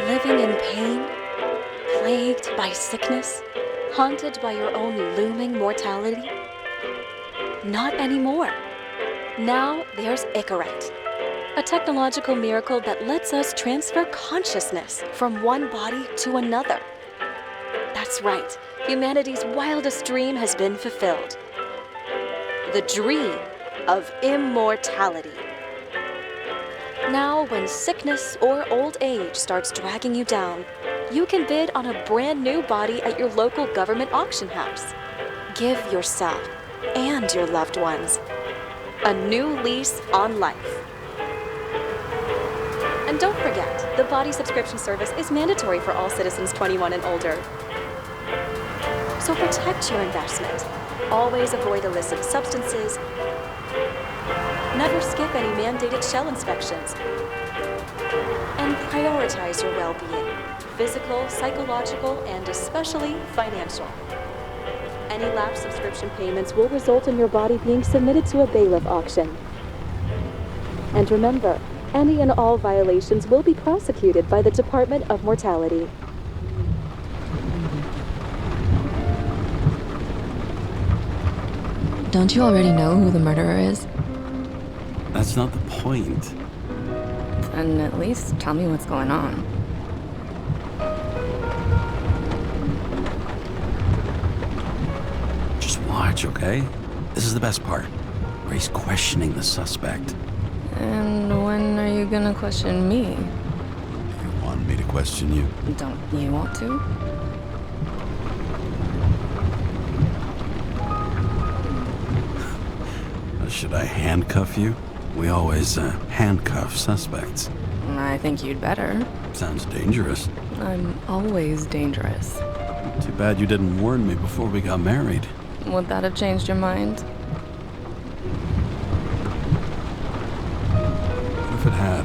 Living in pain, plagued by sickness, haunted by your own looming mortality? Not anymore. Now there's Icaret, a technological miracle that lets us transfer consciousness from one body to another. That's right, humanity's wildest dream has been fulfilled. The dream of immortality. Now, when sickness or old age starts dragging you down, you can bid on a brand new body at your local government auction house. Give yourself and your loved ones a new lease on life. And don't forget, the body subscription service is mandatory for all citizens 21 and older. So protect your investment. Always avoid illicit substances. Never skip any mandated shell inspections. And prioritize your well-being, physical, psychological, and especially financial. Any lapsed subscription payments will result in your body being submitted to a bailiff auction. And remember, any and all violations will be prosecuted by the Department of Mortality. Don't you already know who the murderer is? That's not the point. And at least tell me what's going on. Just watch, okay? This is the best part, where he's questioning the suspect. And when are you gonna question me? You want me to question you? Don't you want to? Should I handcuff you? We always handcuff suspects. I think you'd better. Sounds dangerous. I'm always dangerous. Too bad you didn't warn me before we got married. Would that have changed your mind? What if it had?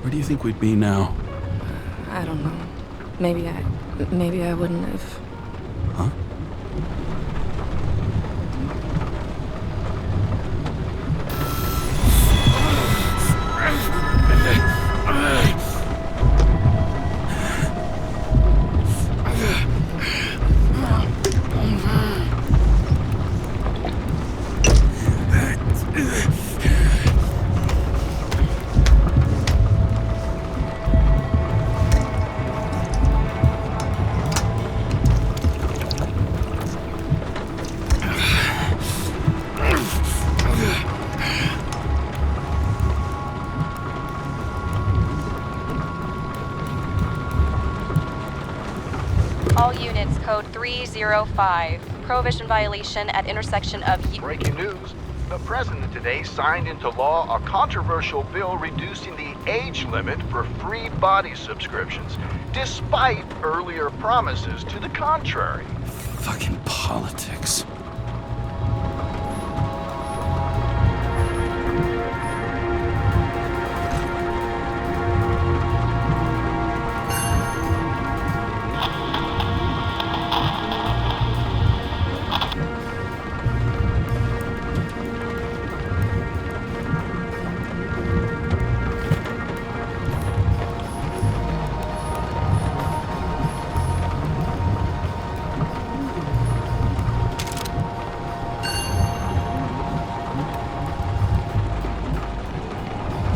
Where do you think we'd be now? I don't know. Maybe I wouldn't have. Huh? All units, code 305. Prohibition violation at intersection of... Breaking news. The president today signed into law a controversial bill reducing the age limit for free body subscriptions, despite earlier promises to the contrary. Fucking politics.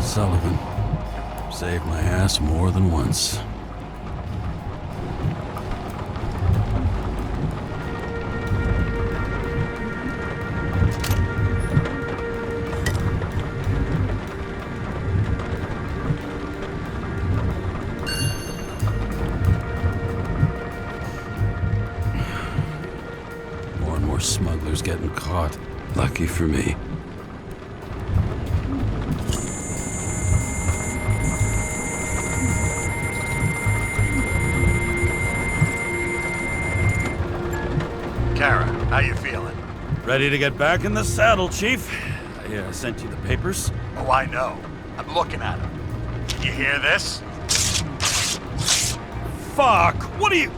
Sullivan. Saved my ass more than once. More and more smugglers getting caught. Lucky for me. Kara, how you feeling? Ready to get back in the saddle, Chief. I sent you the papers. Oh, I know. I'm looking at them. You hear this? Fuck! What are you...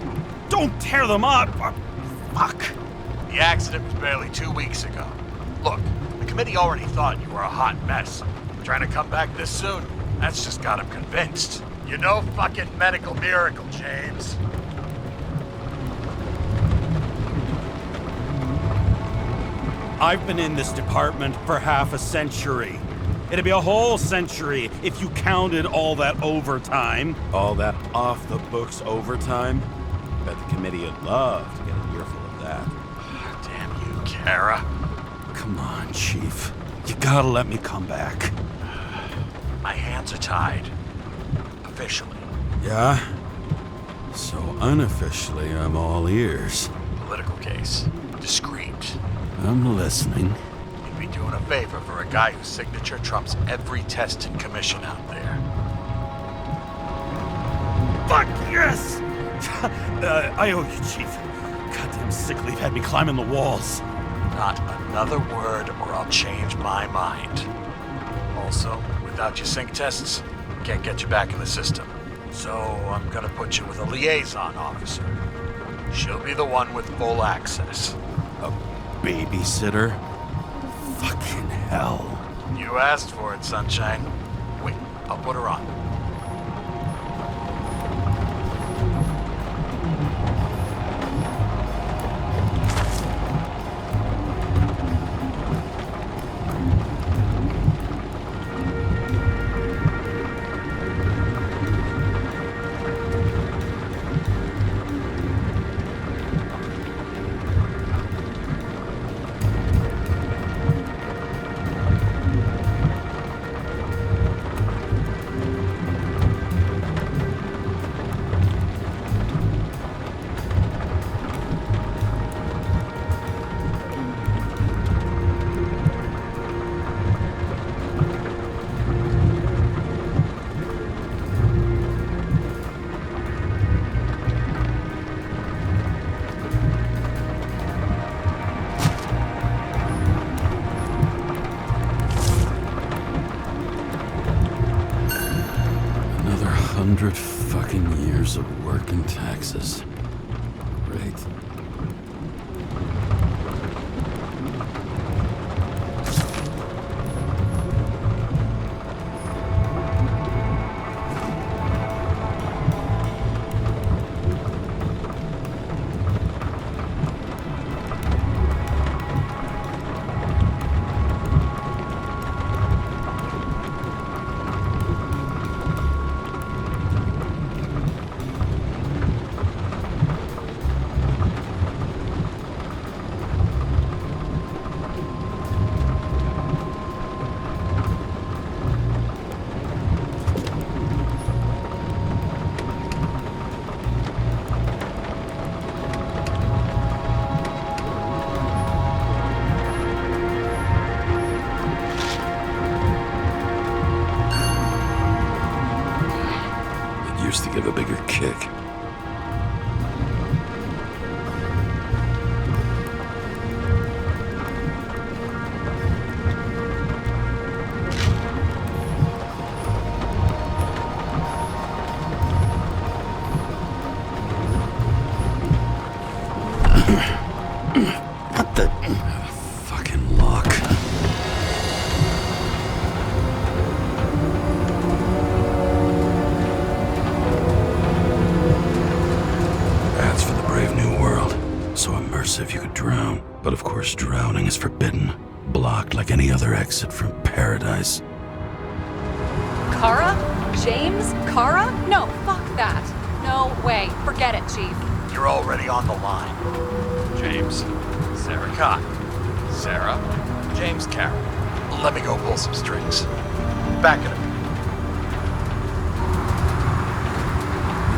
Don't tear them up! Fuck! The accident was barely 2 weeks ago. Look, the committee already thought you were a hot mess. Trying to come back this soon? That's just got them convinced. You're no fucking medical miracle, James. I've been in this department for half a century. It'd be a whole century if you counted all that overtime. All that off-the-books overtime. Bet the committee would love to get an earful of that. Damn you, Kara. Come on, Chief. You gotta let me come back. My hands are tied. Officially. Yeah? So unofficially, I'm all ears. Political case. Discreet. I'm listening. You'd be doing a favor for a guy whose signature trumps every test and commission out there. Fuck yes! I owe you, Chief. Goddamn sick leave had me climbing the walls. Not another word or I'll change my mind. Also, without your sync tests, can't get you back in the system. So I'm gonna put you with a liaison officer. She'll be the one with full access. A babysitter? Fucking hell. You asked for it, Sunshine. Wait, I'll put her on. Another 100 fucking years of work and taxes. Great. Used to give a bigger kick. What the fucking lock? So immersive you could drown. But of course drowning is forbidden. Blocked like any other exit from paradise. Karra? James? Karra? No, fuck that. No way. Forget it, Chief. You're already on the line. James, Sarah Cott. Sarah, James Carra. Let me go pull some strings. Back at him.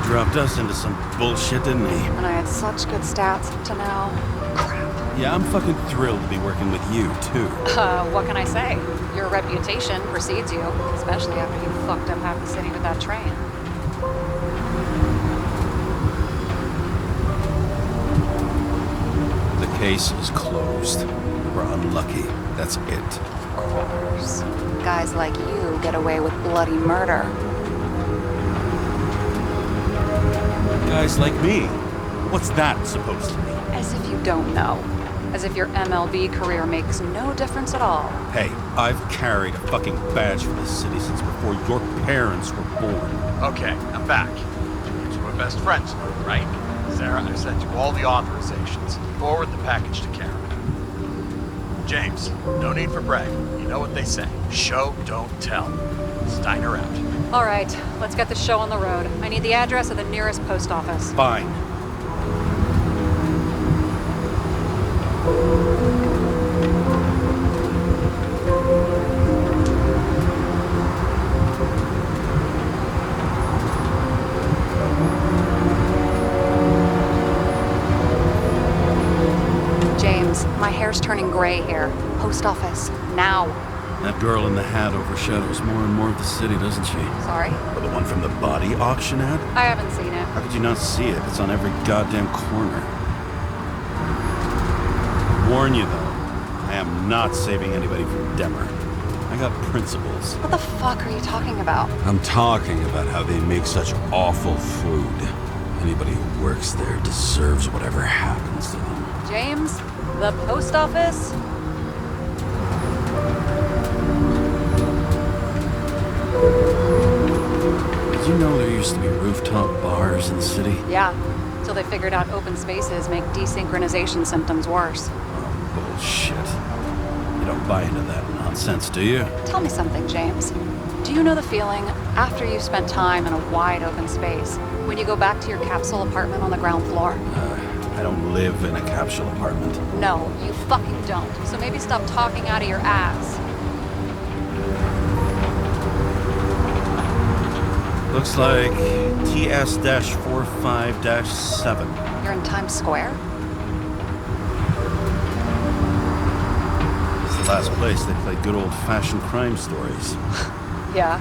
Dropped us into some bullshit, didn't he? And I had such good stats up to now. Crap. Yeah, I'm fucking thrilled to be working with you, too. What can I say? Your reputation precedes you, especially after you fucked up half the city with that train. The case is closed. We're unlucky. That's it. Of course. Guys like you get away with bloody murder. Guys like me. What's that supposed to mean? As if you don't know. As if your MLB career makes no difference at all. Hey, I've carried a fucking badge for this city since before your parents were born. Okay, I'm back. You two are best friends, right? Sarah, I've sent you all the authorizations. Forward the package to Kara. James, no need for bragging. You know what they say. Show, don't tell. Steiner out. All right, let's get the show on the road. I need the address of the nearest post office. Fine. James, my hair's turning gray here. Post office, now. That girl in the hat overshadows more and more of the city, doesn't she? Sorry? Or the one from the body auction ad? I haven't seen it. How could you not see it? It's on every goddamn corner. Warn you though, I am not saving anybody from Demmer. I got principles. What the fuck are you talking about? I'm talking about how they make such awful food. Anybody who works there deserves whatever happens to them. James, the post office? Did you know there used to be rooftop bars in the city? Yeah, till they figured out open spaces make desynchronization symptoms worse. Oh, bullshit. You don't buy into that nonsense, do you? Tell me something, James. Do you know the feeling after you've spent time in a wide open space, when you go back to your capsule apartment on the ground floor? I don't live in a capsule apartment. No, you fucking don't. So maybe stop talking out of your ass. Looks like TS-45-7. You're in Times Square? It's the last place they play good old-fashioned crime stories. Yeah.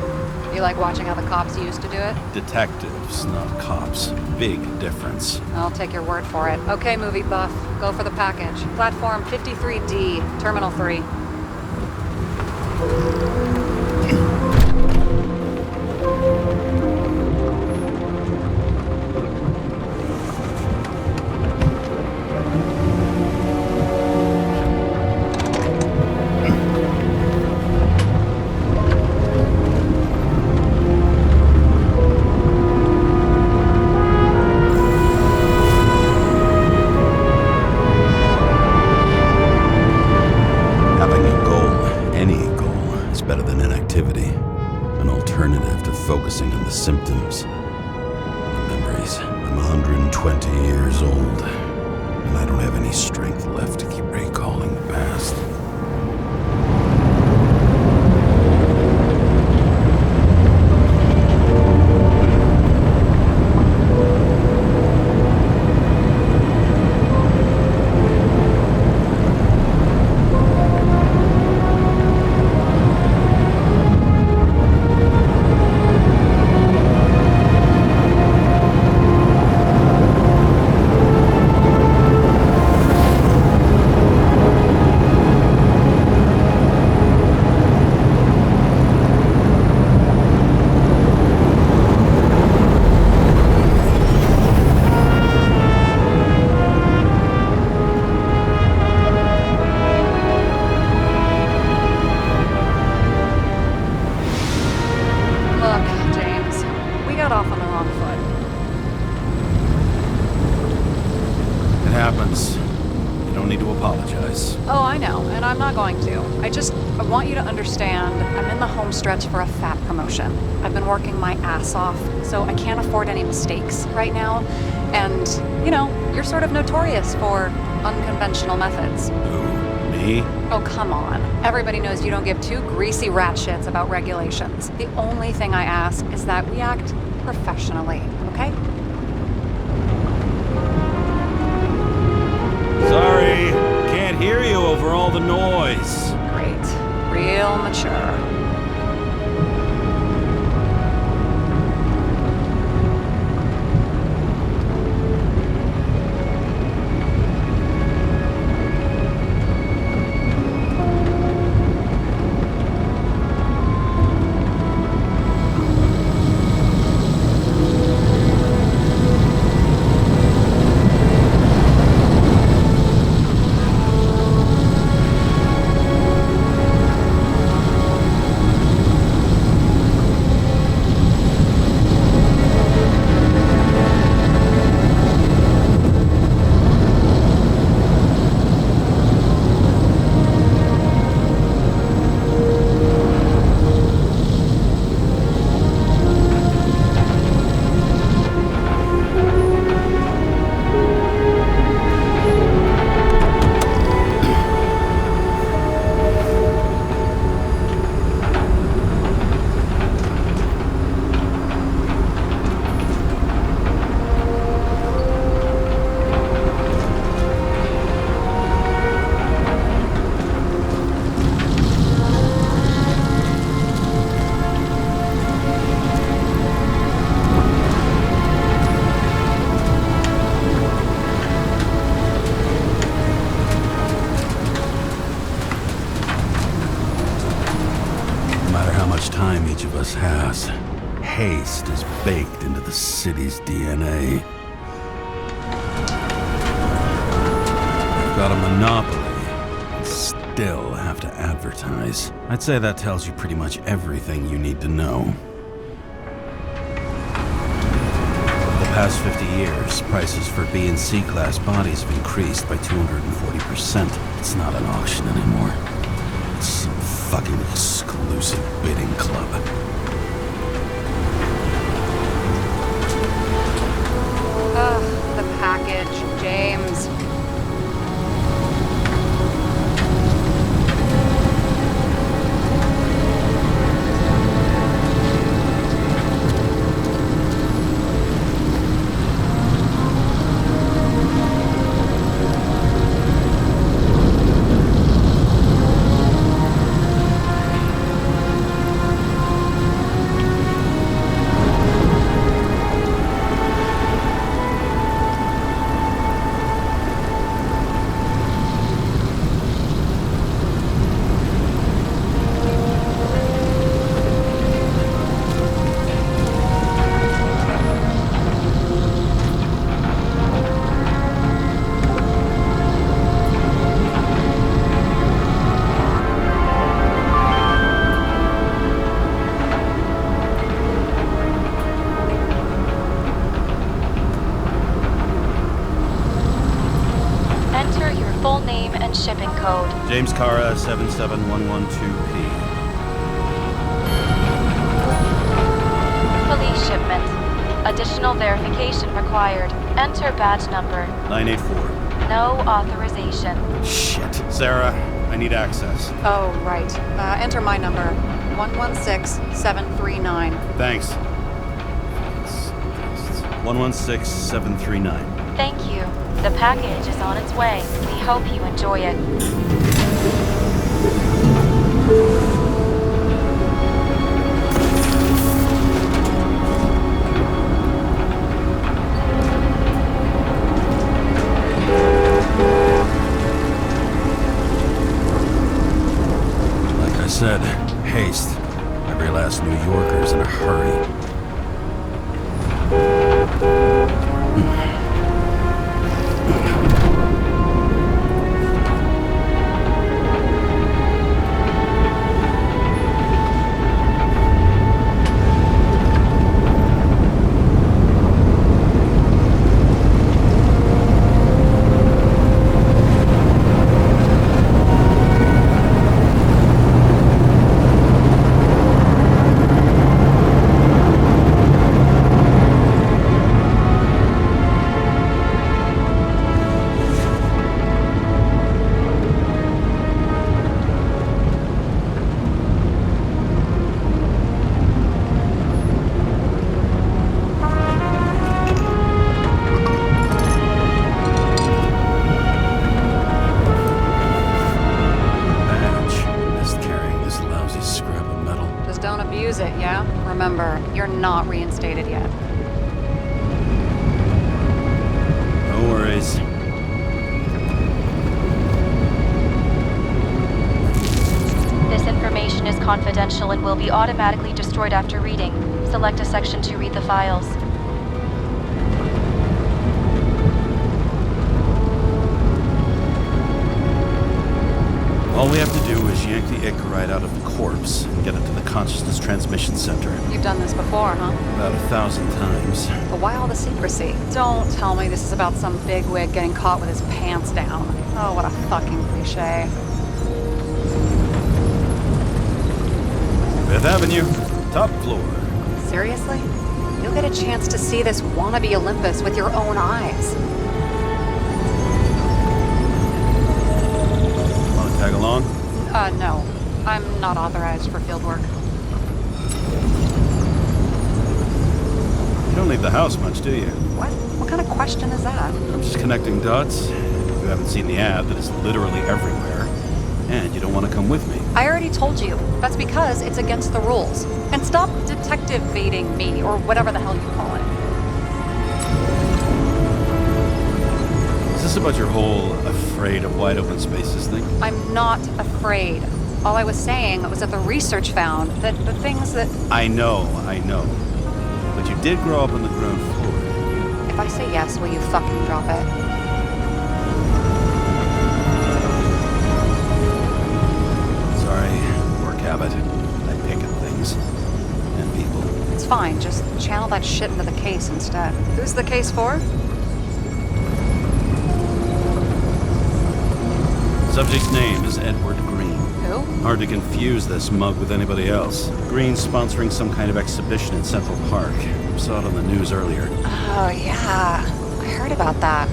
You like watching how the cops used to do it? Detectives, not cops. Big difference. I'll take your word for it. Okay, movie buff. Go for the package. Platform 53D, Terminal 3. Focusing on the symptoms, the memories. I'm 120 years old, and I don't have any strength left to keep recalling the past. I want you to understand, I'm in the home stretch for a fat promotion. I've been working my ass off, so I can't afford any mistakes right now. And, you know, you're sort of notorious for unconventional methods. Who, me? Oh, come on. Everybody knows you don't give two greasy rat shits about regulations. The only thing I ask is that we act professionally, okay? Sorry, can't hear you over all the noise. Great. Real mature. much time each of us has. Haste is baked into the city's DNA. We've got a monopoly, and still have to advertise. I'd say that tells you pretty much everything you need to know. The past 50 years, prices for B and C class bodies have increased by 240%. It's not an auction anymore. It's some fucking exclusive bidding club. Ugh, the package, James. Shipping code. James Karra, 77112P. Police shipment. Additional verification required. Enter badge number. 984. No authorization. Shit. Sarah, I need access. Oh, right. Enter my number. 116739. Thanks. 116739. Thank you. The package is on its way. We hope you enjoy it. Like I said, haste. Every last New Yorker's in a hurry. Remember, you're not reinstated yet. No worries. This information is confidential and will be automatically destroyed after reading. Select a section to read the files. All we have to do is yank the Icarite out of the corpse and get it to the consciousness transmission center. You've done this before, huh? About 1,000 times. But why all the secrecy? Don't tell me this is about some bigwig getting caught with his pants down. Oh, what a fucking cliche. Fifth Avenue, top floor. Seriously? You'll get a chance to see this wannabe Olympus with your own eyes. Want to tag along? No. I'm not authorized for field work. You don't leave the house much, do you? What? What kind of question is that? I'm just connecting dots. You haven't seen the ad that is literally everywhere. And you don't want to come with me. I already told you. That's because it's against the rules. And stop detective-vating me, or whatever the hell you call it. Is this about your whole afraid of wide open spaces thing? I'm not afraid. All I was saying was that the research found that the things that... I know. But you did grow up on the ground floor. If I say yes, will you fucking drop it? Sorry, work habit. I pick at things. And people. It's fine, just channel that shit into the case instead. Who's the case for? Subject's name is Edward Green. Who? Hard to confuse this mug with anybody else. Green's sponsoring some kind of exhibition in Central Park. Saw it on the news earlier. Oh, yeah. I heard about that.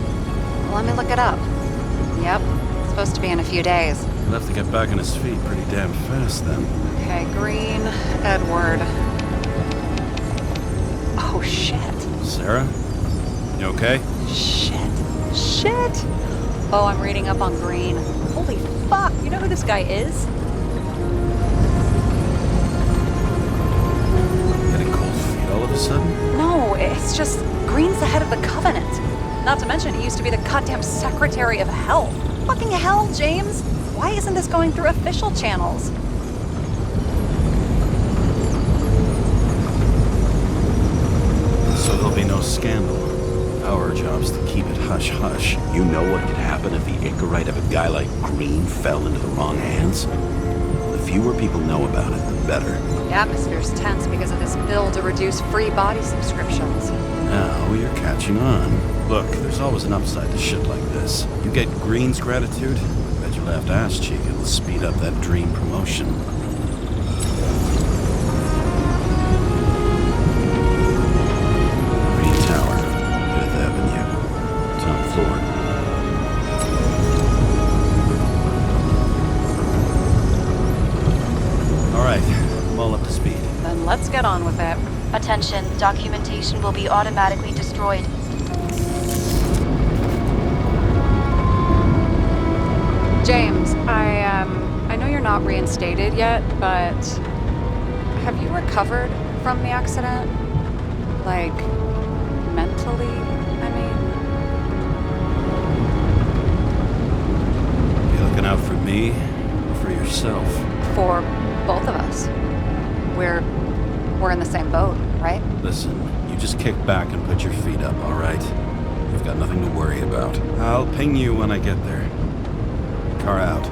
Let me look it up. Yep. It's supposed to be in a few days. He'll have to get back on his feet pretty damn fast then. Okay, Green, Edward. Oh, shit. Sarah? You okay? Shit. Oh, I'm reading up on Green. Holy fuck, you know who this guy is? Getting cold feet all of a sudden? No, it's just Green's the head of the Covenant. Not to mention he used to be the goddamn Secretary of Health. Fucking hell, James! Why isn't this going through official channels? So there'll be no scandal. Our job's to keep it hush-hush. You know what could happen if the Icarite of a guy like Green fell into the wrong hands? The fewer people know about it, the better. The atmosphere's tense because of this bill to reduce free body subscriptions. Now you're catching on. Look, there's always an upside to shit like this. You get Green's gratitude, I bet your left ass cheek it'll speed up that dream promotion. Green Tower, 5th Avenue, top floor. All right, I'm all up to speed. Then let's get on with it. Attention, documentation will be automatically destroyed. James, I know you're not reinstated yet, but have you recovered from the accident? Like, mentally, I mean? You looking out for me or for yourself? For both of us. We're in the same boat, right? Listen, you just kick back and put your feet up, all right? You've got nothing to worry about. I'll ping you when I get there. Car out.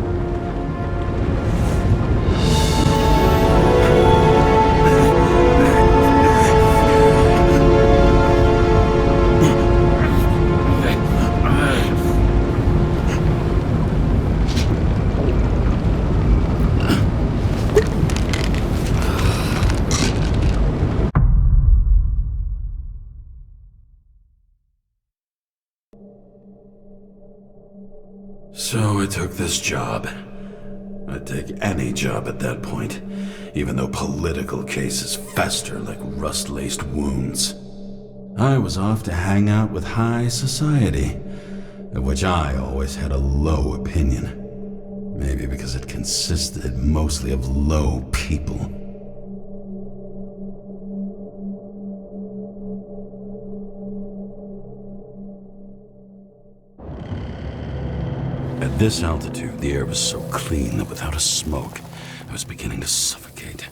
So I took this job. I'd take any job at that point, even though political cases fester like rust-laced wounds. I was off to hang out with high society, of which I always had a low opinion. Maybe because it consisted mostly of low people. At this altitude, the air was so clean that without a smoke, I was beginning to suffocate.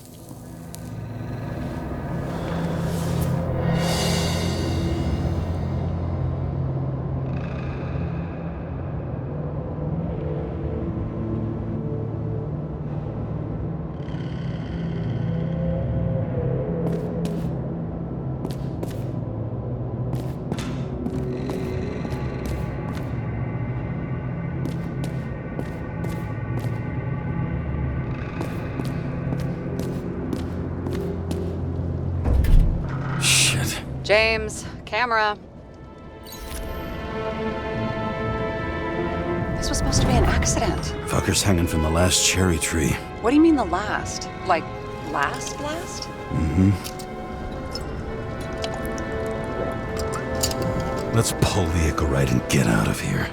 James, camera. This was supposed to be an accident. Fucker's hanging from the last cherry tree. What do you mean the last? Like, last? Mm-hmm. Let's pull the Icarite and get out of here.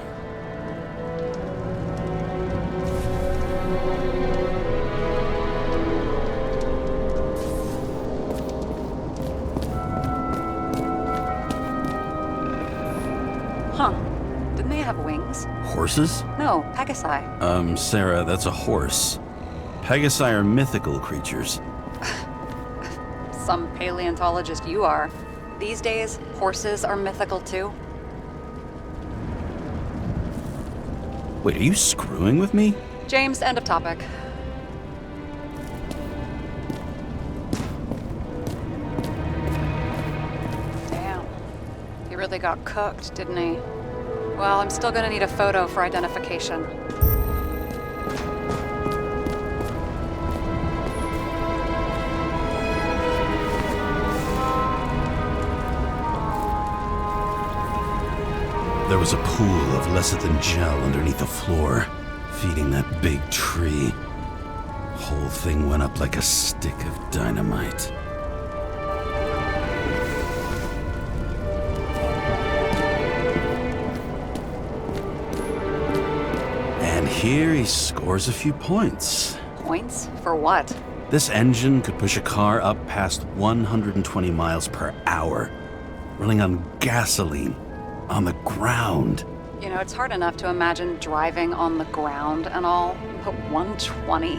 Huh. Didn't they have wings? Horses? No, Pegasi. Sarah, that's a horse. Pegasi are mythical creatures. Some paleontologist you are. These days, horses are mythical too. Wait, are you screwing with me? James, end of topic. Damn. He really got cooked, didn't he? Well, I'm still gonna need a photo for identification. There was a pool of lecithin gel underneath the floor, feeding that big tree. Whole thing went up like a stick of dynamite. And here he scores a few points. Points? For what? This engine could push a car up past 120 miles per hour, running on gasoline. On the ground. You know, it's hard enough to imagine driving on the ground and all, but 120?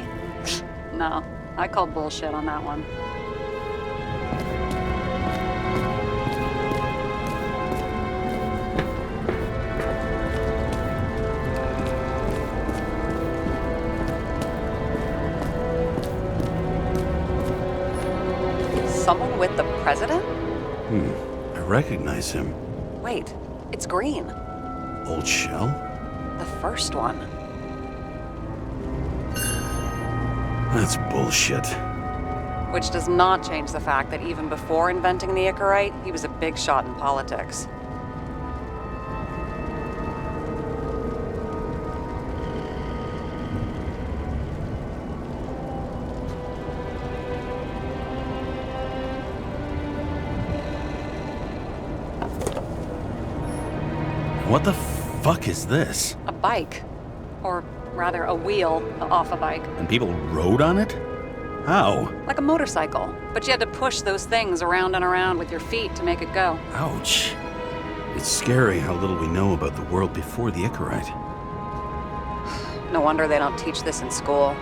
No, I call bullshit on that one. Someone with the president? I recognize him. Wait. It's green. Old shell? The first one. That's bullshit. Which does not change the fact that even before inventing the Icarite, he was a big shot in politics. What the fuck is this? A bike. Or rather, a wheel off a bike. And people rode on it? How? Like a motorcycle. But you had to push those things around and around with your feet to make it go. Ouch. It's scary how little we know about the world before the Icarite. No wonder they don't teach this in school.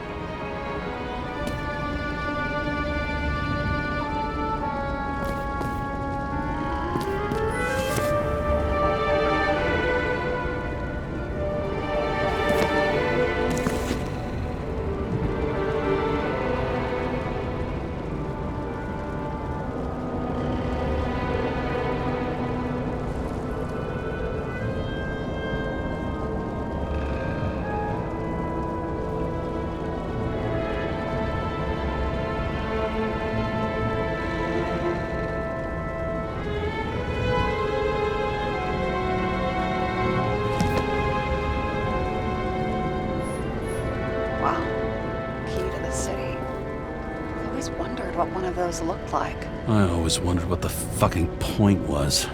What one of those looked like. I always wondered what the fucking point was.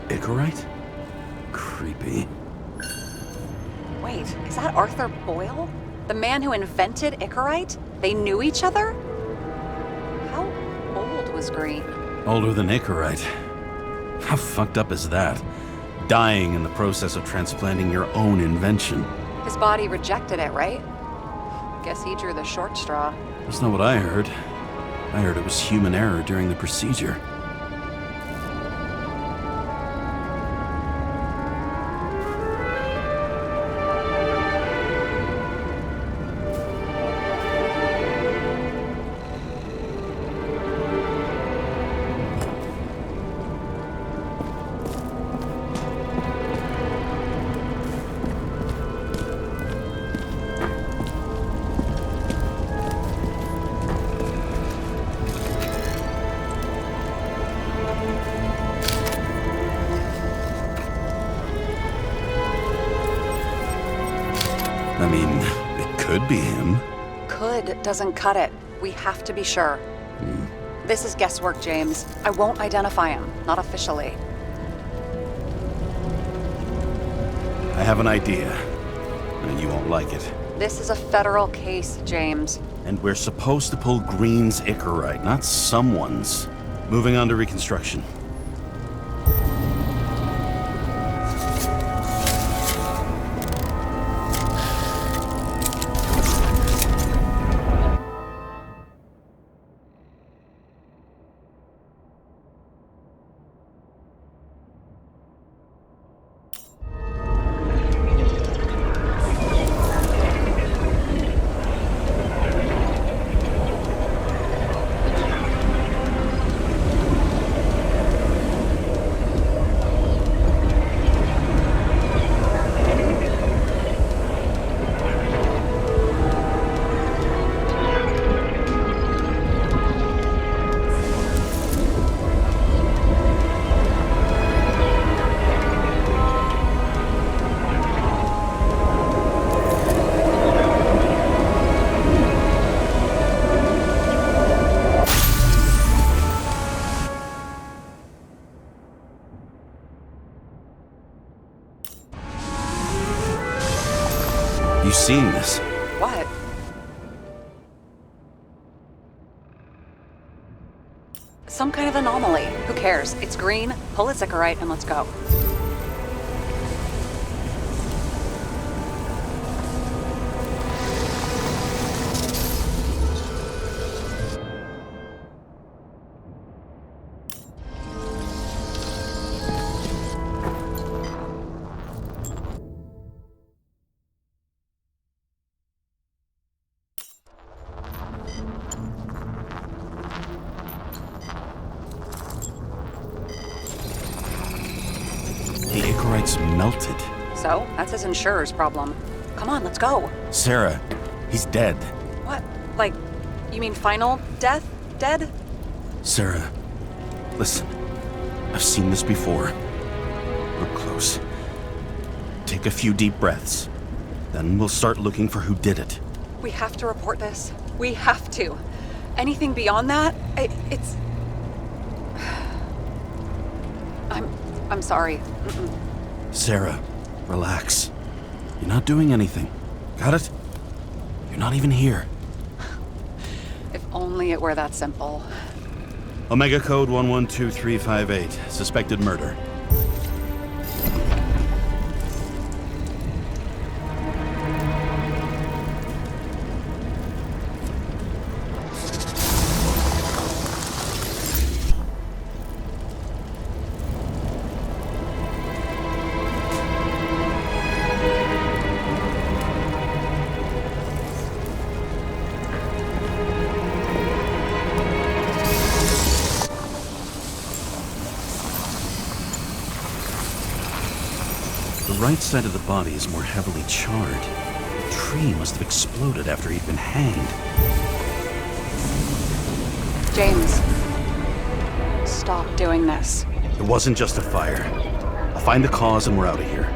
Icarite? Creepy. Wait, is that Arthur Boyle? The man who invented Icarite? They knew each other? How old was Green? Older than Icarite. How fucked up is that? Dying in the process of transplanting your own invention. His body rejected it, right? Guess he drew the short straw. That's not what I heard. I heard it was human error during the procedure. be him. Could doesn't cut it. We have to be sure. This is guesswork, James. I won't identify him, not officially. I have an idea, and you won't like it. This is a federal case, James. And we're supposed to pull Green's Icarite, not someone's. Moving on to reconstruction. You seen this? What? Some kind of anomaly. Who cares? It's green, pull its Icarite, and let's go. The Icarite's melted. So, that's his insurer's problem. Come on, let's go. Sarah, he's dead. What? Like, you mean final death? Dead? Sarah, listen. I've seen this before. Look close. Take a few deep breaths. Then we'll start looking for who did it. We have to report this. We have to. Anything beyond that, it's... I'm sorry. Mm-mm. Sarah, relax. You're not doing anything. Got it? You're not even here. If only it were that simple. Omega code 112358. Suspected murder. The right side of the body is more heavily charred. The tree must have exploded after he'd been hanged. James, stop doing this. It wasn't just a fire. I'll find the cause and we're out of here.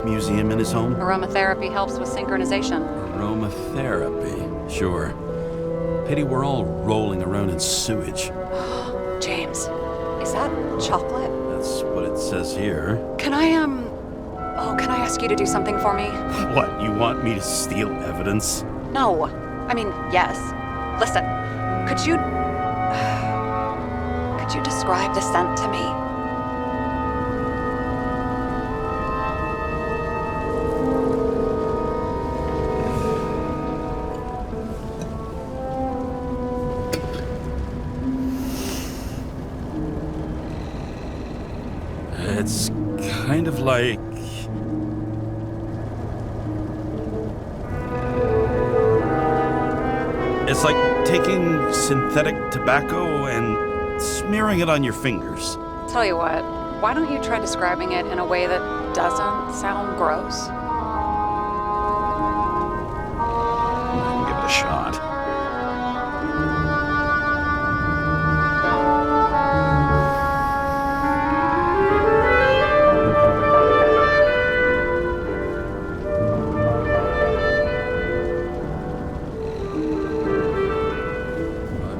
museum in his home? Aromatherapy helps with synchronization. Aromatherapy, sure. Pity we're all rolling around in sewage. James, is that chocolate? That's what it says here. Can I ask you to do something for me? What, you want me to steal evidence? No. I mean, yes. Listen, could you describe the scent to me? It's kind of like... It's like taking synthetic tobacco and smearing it on your fingers. Tell you what, why don't you try describing it in a way that doesn't sound gross? Give it a shot.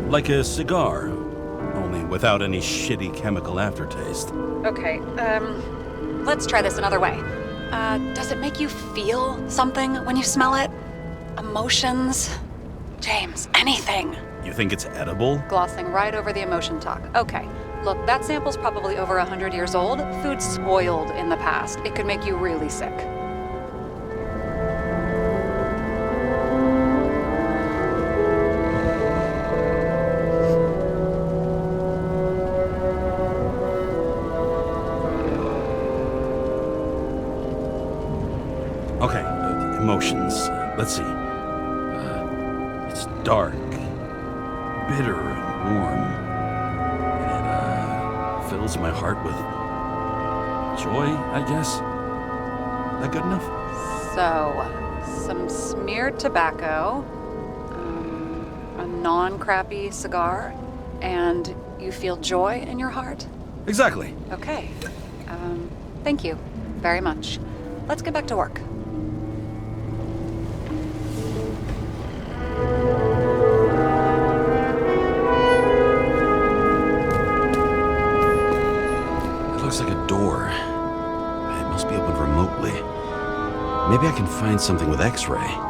Like a cigar, only without any shitty chemical aftertaste. Okay, let's try this another way. Does it make you feel something when you smell it? Emotions? James, anything. You think it's edible? Glossing right over the emotion talk. Okay, look, that sample's probably over 100 years old. Food spoiled in the past. It could make you really sick. Okay, emotions. Let's see. It's dark, bitter, and warm. And it fills my heart with joy, I guess. That good enough? So, some smeared tobacco, a non-crappy cigar, and you feel joy in your heart? Exactly. Okay. Thank you very much. Let's get back to work. Looks like a door. It must be opened remotely. Maybe I can find something with X-ray.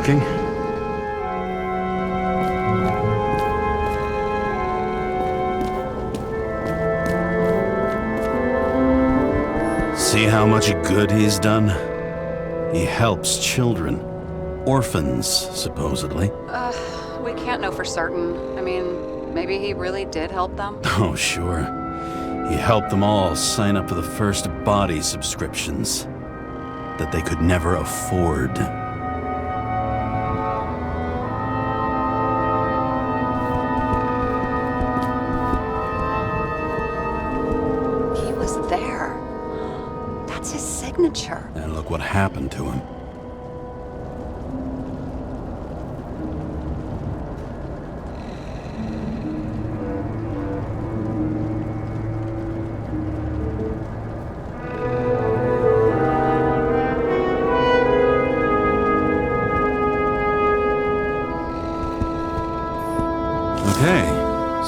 Talking. See how much good he's done? He helps children. Orphans, supposedly. We can't know for certain. I mean, maybe he really did help them. Oh, sure. He helped them all sign up for the first body subscriptions that they could never afford. He was there. That's his signature. And look what happened to him. Okay,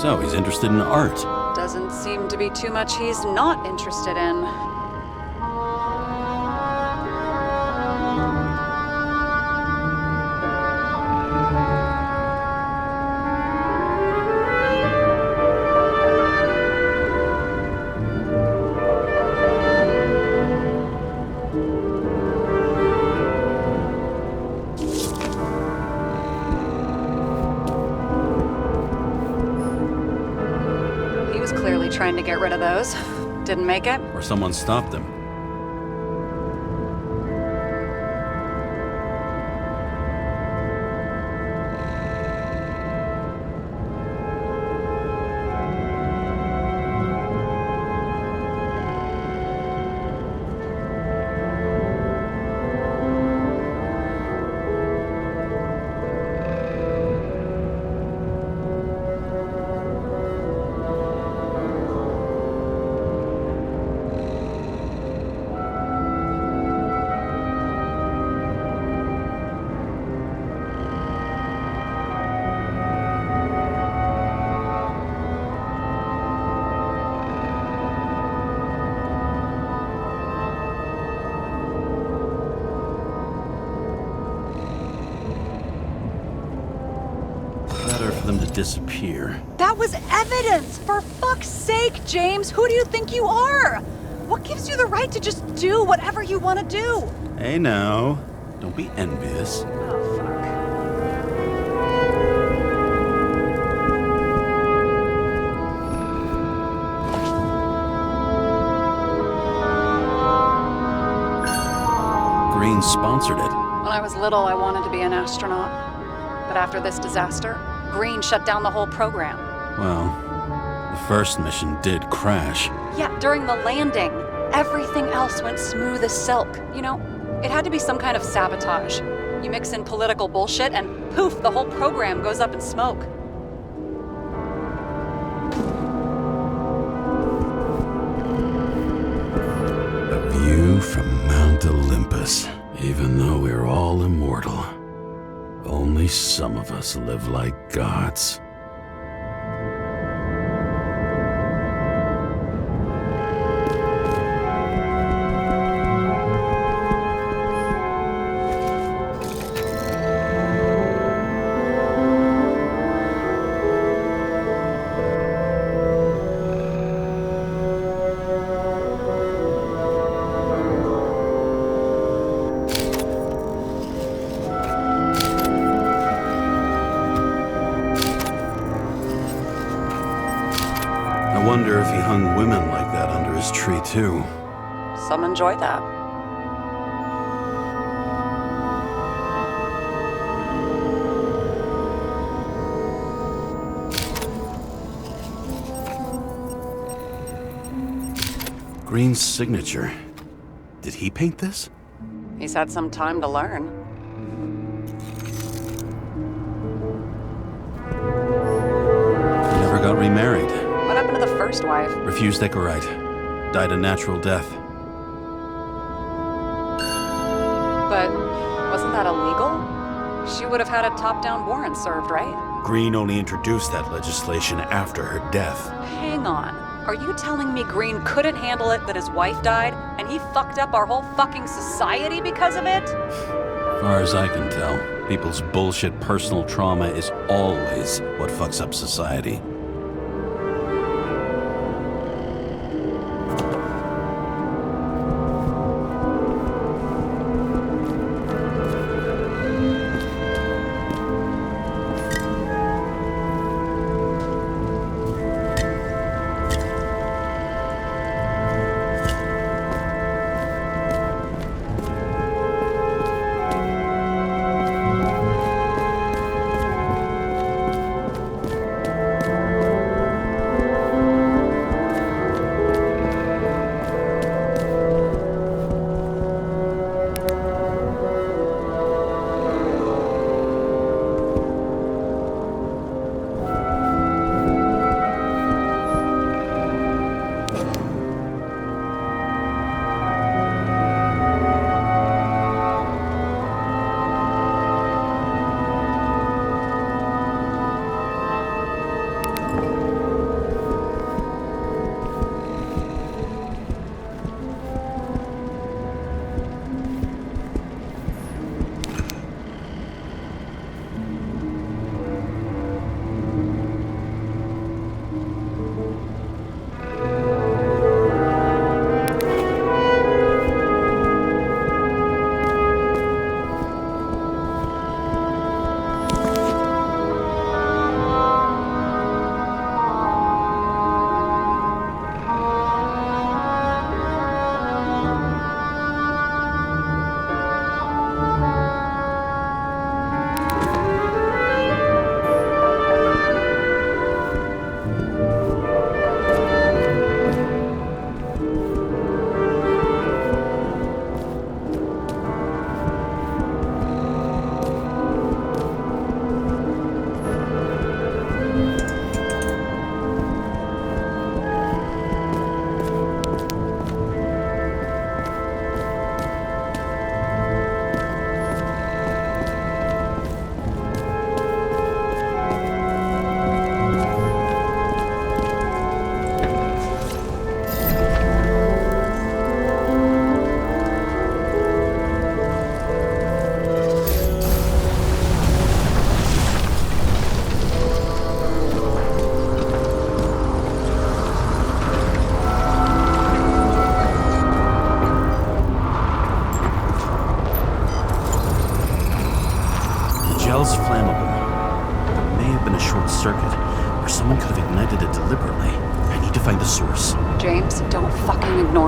so he's interested in art. Doesn't seem to be too much he's not interested in. trying to get rid of those. Didn't make it. Or someone stopped them. Better for them to disappear. That was evidence! For fuck's sake, James! Who do you think you are? What gives you the right to just do whatever you want to do? Hey now, don't be envious. Oh, fuck. Green sponsored it. When I was little, I wanted to be an astronaut. But after this disaster, Green shut down the whole program. Well, the first mission did crash. Yeah, during the landing, everything else went smooth as silk. You know, it had to be some kind of sabotage. You mix in political bullshit and poof, the whole program goes up in smoke. A view from Mount Olympus. Even though we're all immortal, only some of us live like gods. I wonder if he hung women like that under his tree, too. Some enjoy that. Green's signature. Did he paint this? He's had some time to learn. He never got remarried. What happened to the first wife? Refused Decorite. Died a natural death. But wasn't that illegal? She would have had a top-down warrant served, right? Green only introduced that legislation after her death. Hang on. Are you telling me Green couldn't handle it that his wife died, and he fucked up our whole fucking society because of it? As far as I can tell, people's bullshit personal trauma is always what fucks up society.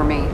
ignore me.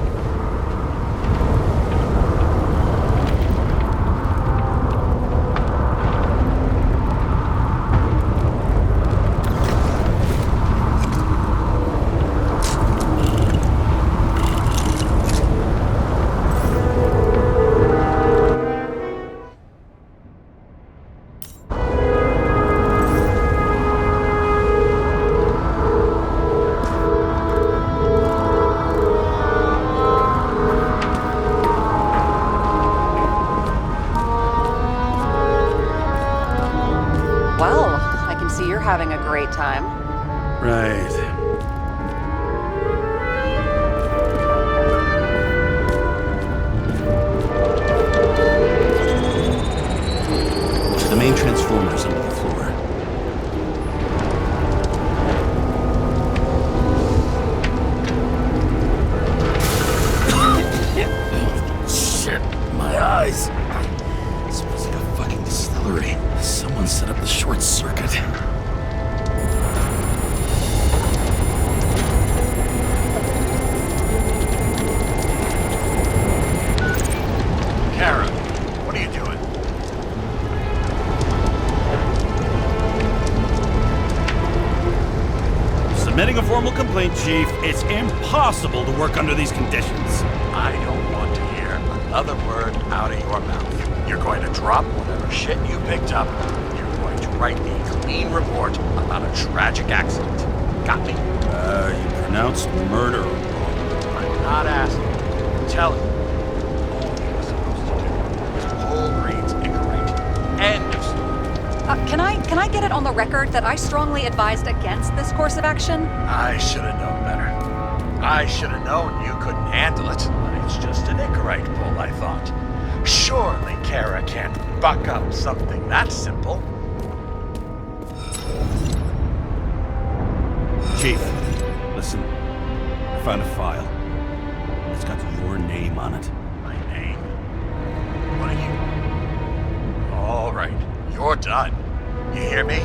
Having a great time. Right. The main transformer's under the floor. Shit, my eyes. This smells like a fucking distillery. Someone set up the short circuit. Kara, what are you doing? Submitting a formal complaint, Chief. It's impossible to work under these conditions. I don't want to hear another word out of your mouth. You're going to drop whatever shit you picked up. You're going to write a clean report about a tragic accident. Got me? You pronounced murder wrong. I'm not asking. I'm telling you. All you were supposed to do was pull Green's incorrect. End of story. Can I get it on the record that I strongly advised against this course of action? I should have known better. I should have known you couldn't handle it, but it's just an incorrect pull, I thought. Surely Kara can't buck up something that simple. Chief, listen. I found a file. It's got your name on it. My name? What are you? All right, you're done. You hear me?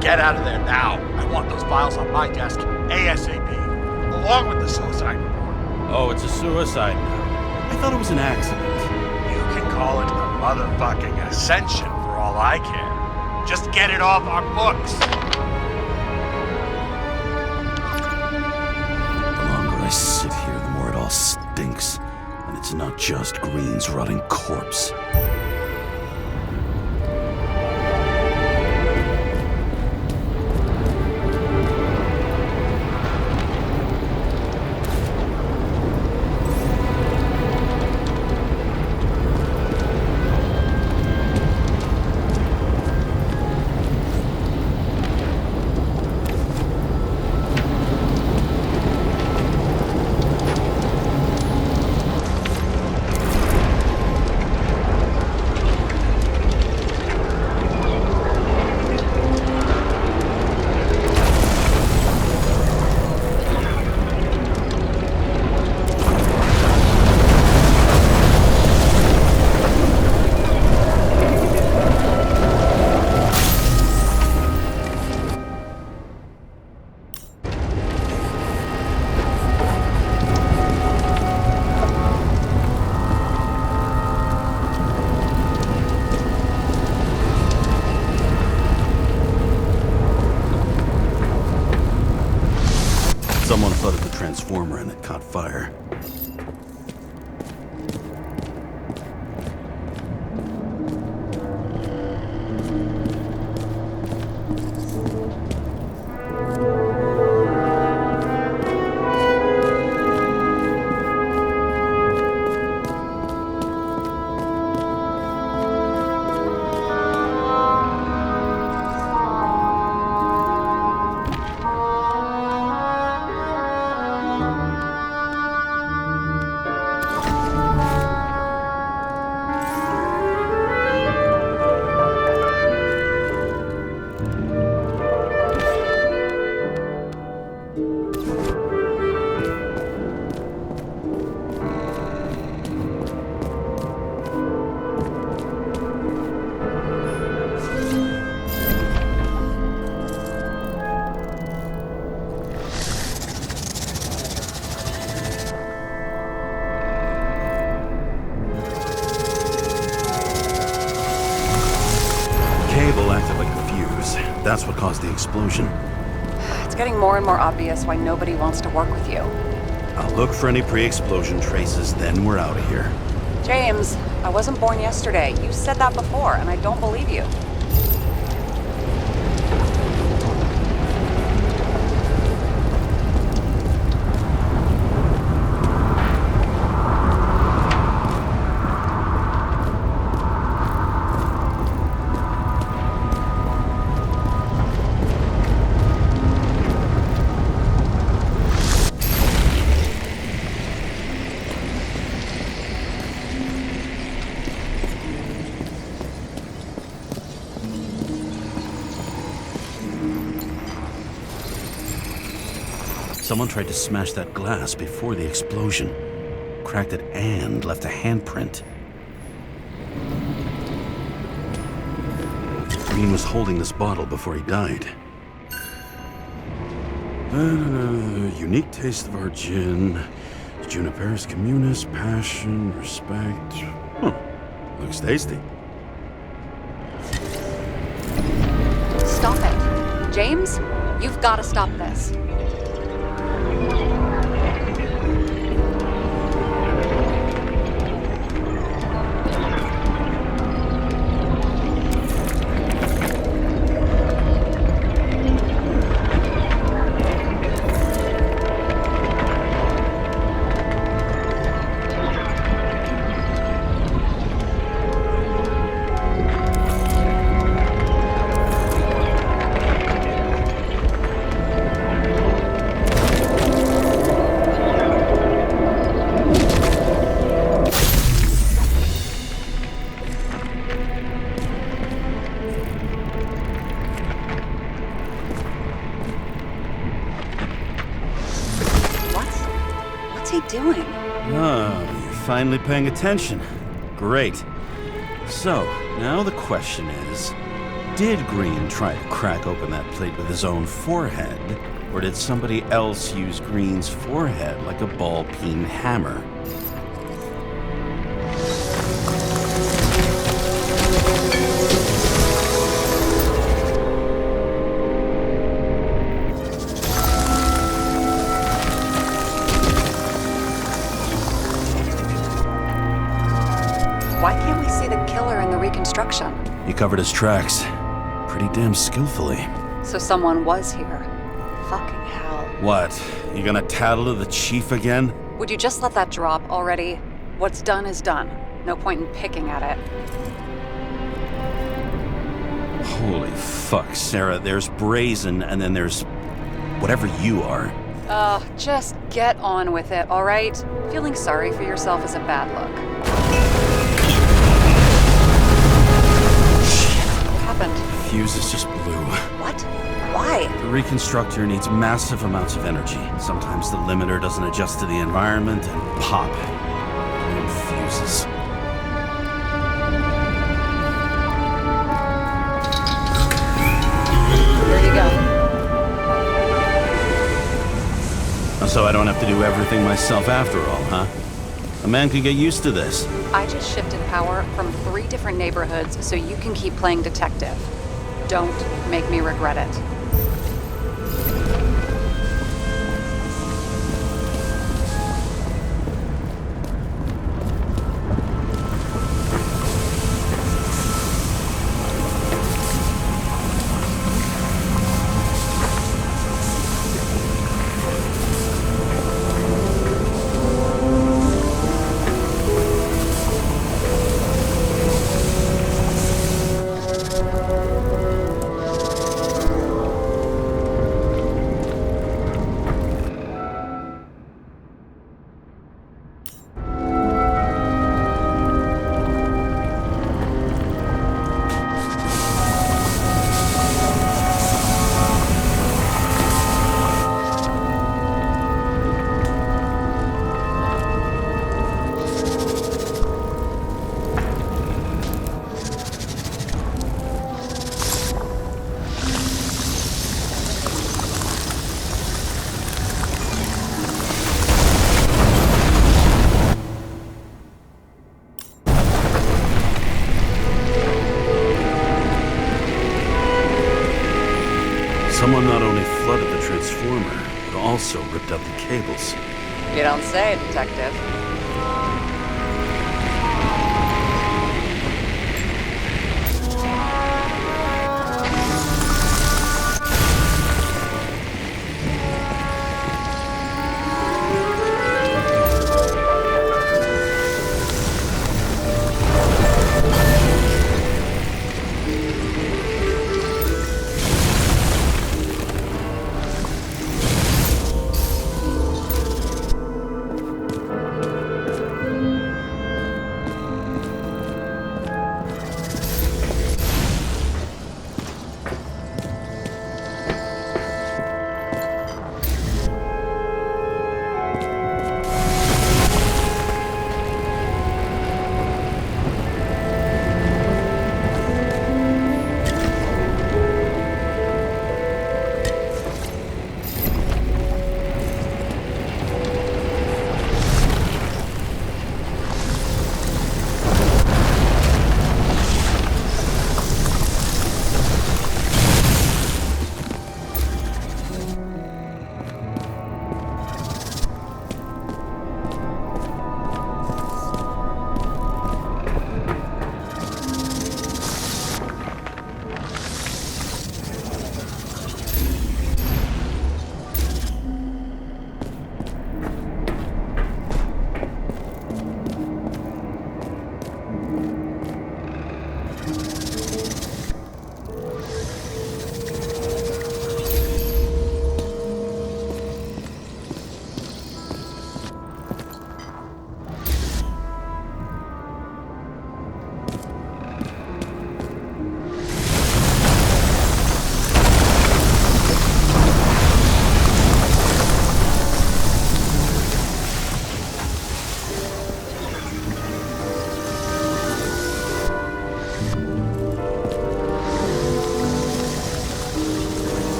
Get out of there now. I want those files on my desk ASAP, along with the suicide report. Oh, it's a suicide now. I thought it was an accident. You can call it a motherfucking ascension for all I care. Just get it off our books. The longer I sit here, the more it all stinks. And it's not just Green's rotting corpse. Someone flooded the transformer and it caught fire. that's what caused the explosion. It's getting more and more obvious why nobody wants to work with you. I'll look for any pre-explosion traces, then we're out of here. James, I wasn't born yesterday. You said that before, and I don't believe you. Someone tried to smash that glass before the explosion. Cracked it and left a handprint. Green was holding this bottle before he died. Unique taste of our gin. Juniperus communis, passion, respect. Looks tasty. Stop it. James, you've got to stop this. Doing? Oh, you're finally paying attention. Great. So, now the question is, did Green try to crack open that plate with his own forehead, or did somebody else use Green's forehead like a ball-peen hammer? Why can't we see the killer in the reconstruction? He covered his tracks pretty damn skillfully. So someone was here. Fucking hell. What? You gonna tattle to the chief again? Would you just let that drop already? What's done is done. No point in picking at it. Holy fuck, Sarah. There's brazen, and then there's whatever you are. Just get on with it, all right? Feeling sorry for yourself is a bad look. What happened? Fuses just blew. What? Why? The reconstructor needs massive amounts of energy. Sometimes the limiter doesn't adjust to the environment, and pop. And fuses. Here you go. So I don't have to do everything myself after all, huh? A man can get used to this. I just shifted power from 3 different neighborhoods so you can keep playing detective. Don't make me regret it. Someone not only flooded the transformer, but also ripped out the cables. You don't say, Detective.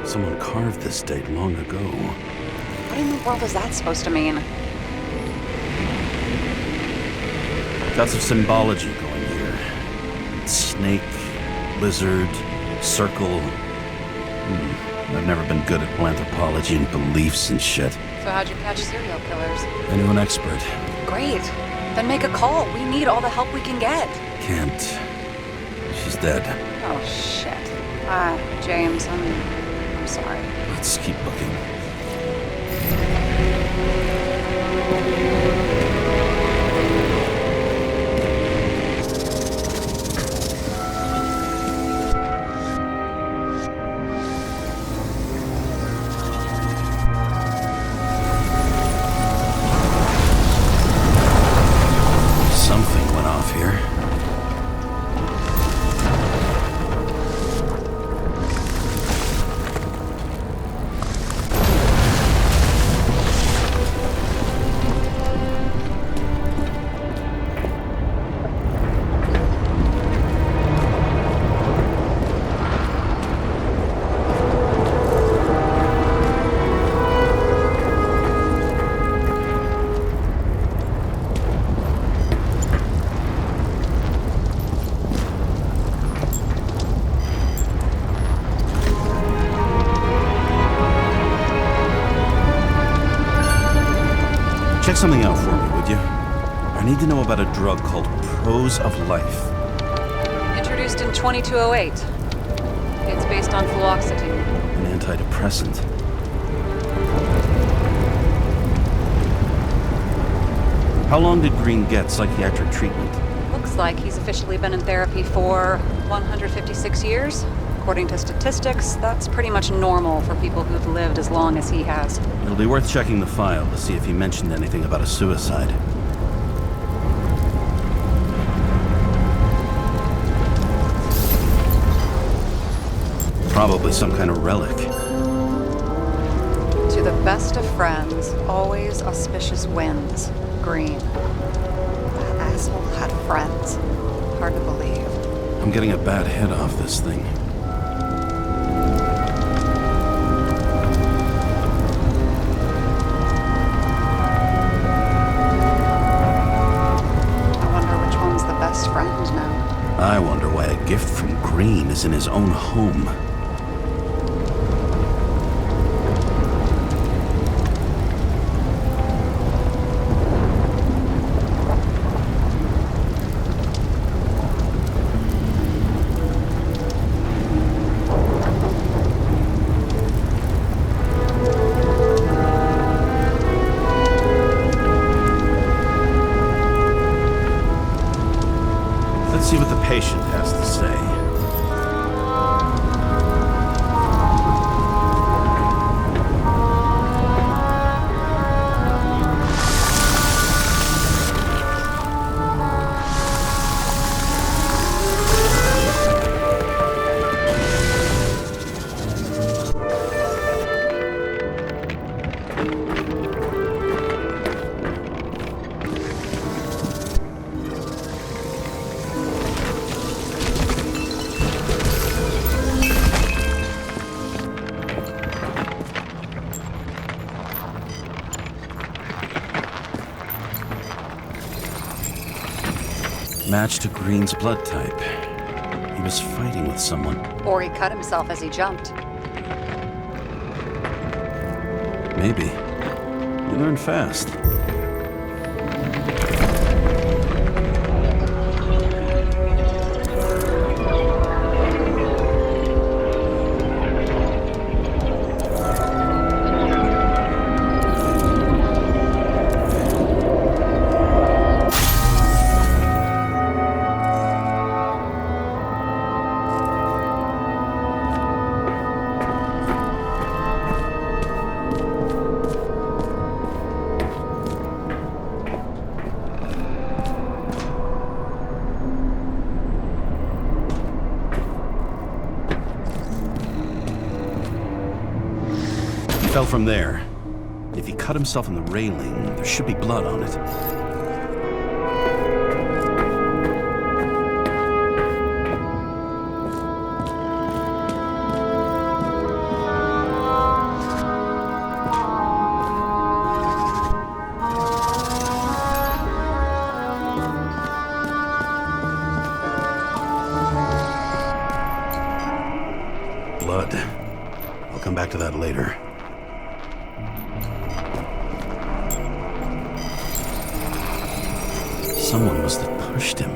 Someone carved this date long ago. What in the world is that supposed to mean? Got some symbology going here. Snake, lizard, circle. I've never been good at anthropology and beliefs and shit. So how'd you catch serial killers? I knew an expert. Great. Then make a call. We need all the help we can get. Can't. She's dead. Oh, shit. James, I'm sorry. Let's keep looking. Something went off here. Check something out for me, would you? I need to know about a drug called Prose of Life. Introduced in 2208. It's based on fluoxetine. An antidepressant. How long did Green get psychiatric treatment? Looks like he's officially been in therapy for 156 years. According to statistics, that's pretty much normal for people who've lived as long as he has. It'll be worth checking the file to see if he mentioned anything about a suicide. Probably some kind of relic. To the best of friends, always auspicious winds. Green. That asshole had friends. Hard to believe. I'm getting a bad head off this thing. I wonder which one's the best friend now. I wonder why a gift from Green is in his own home. Let's see what the patient has to say. Match to Green's blood type. He was fighting with someone. Or he cut himself as he jumped. Maybe. You learn fast. Fell from there. If he cut himself on the railing, there should be blood on it. Blood. I'll come back to that later. Someone must have pushed him.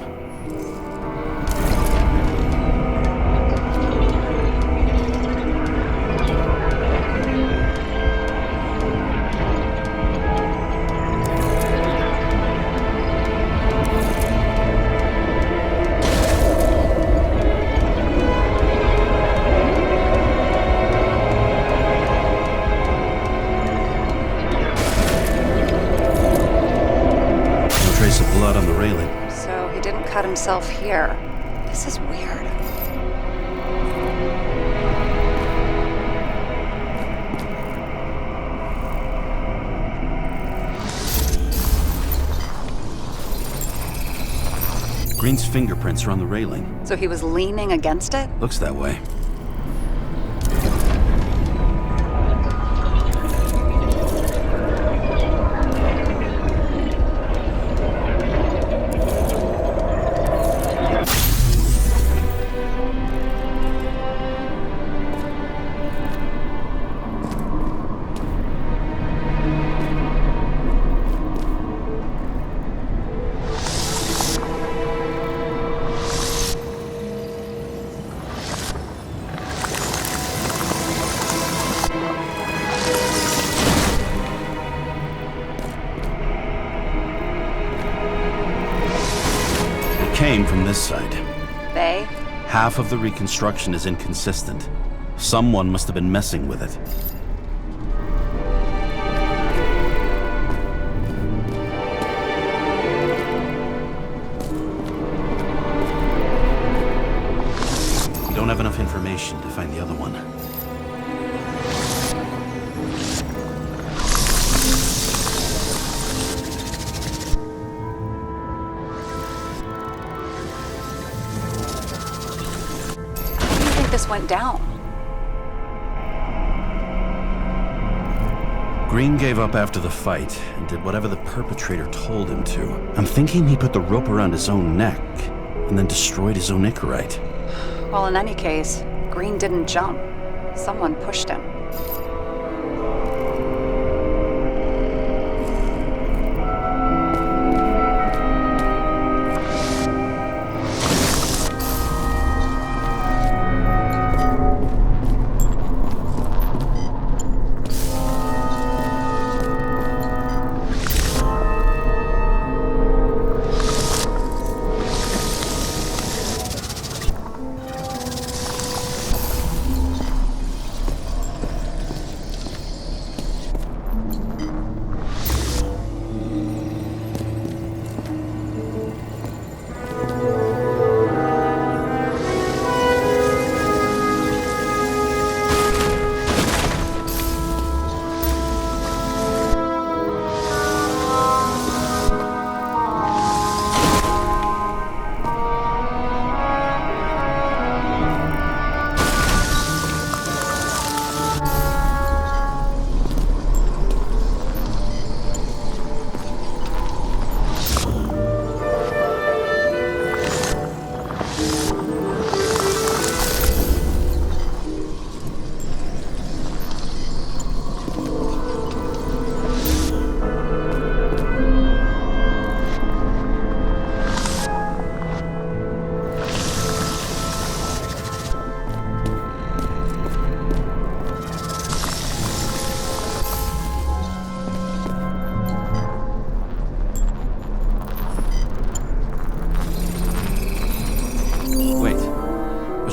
Trace of blood on the railing. So he didn't cut himself here. This is weird. Green's fingerprints are on the railing. So he was leaning against it? Looks that way. came from this side. They? Half of the reconstruction is inconsistent. Someone must have been messing with it. We don't have enough information to find the other one. This went down. Green gave up after the fight and did whatever the perpetrator told him to. I'm thinking he put the rope around his own neck and then destroyed his own Icarite. Well, in any case, Green didn't jump. Someone pushed him.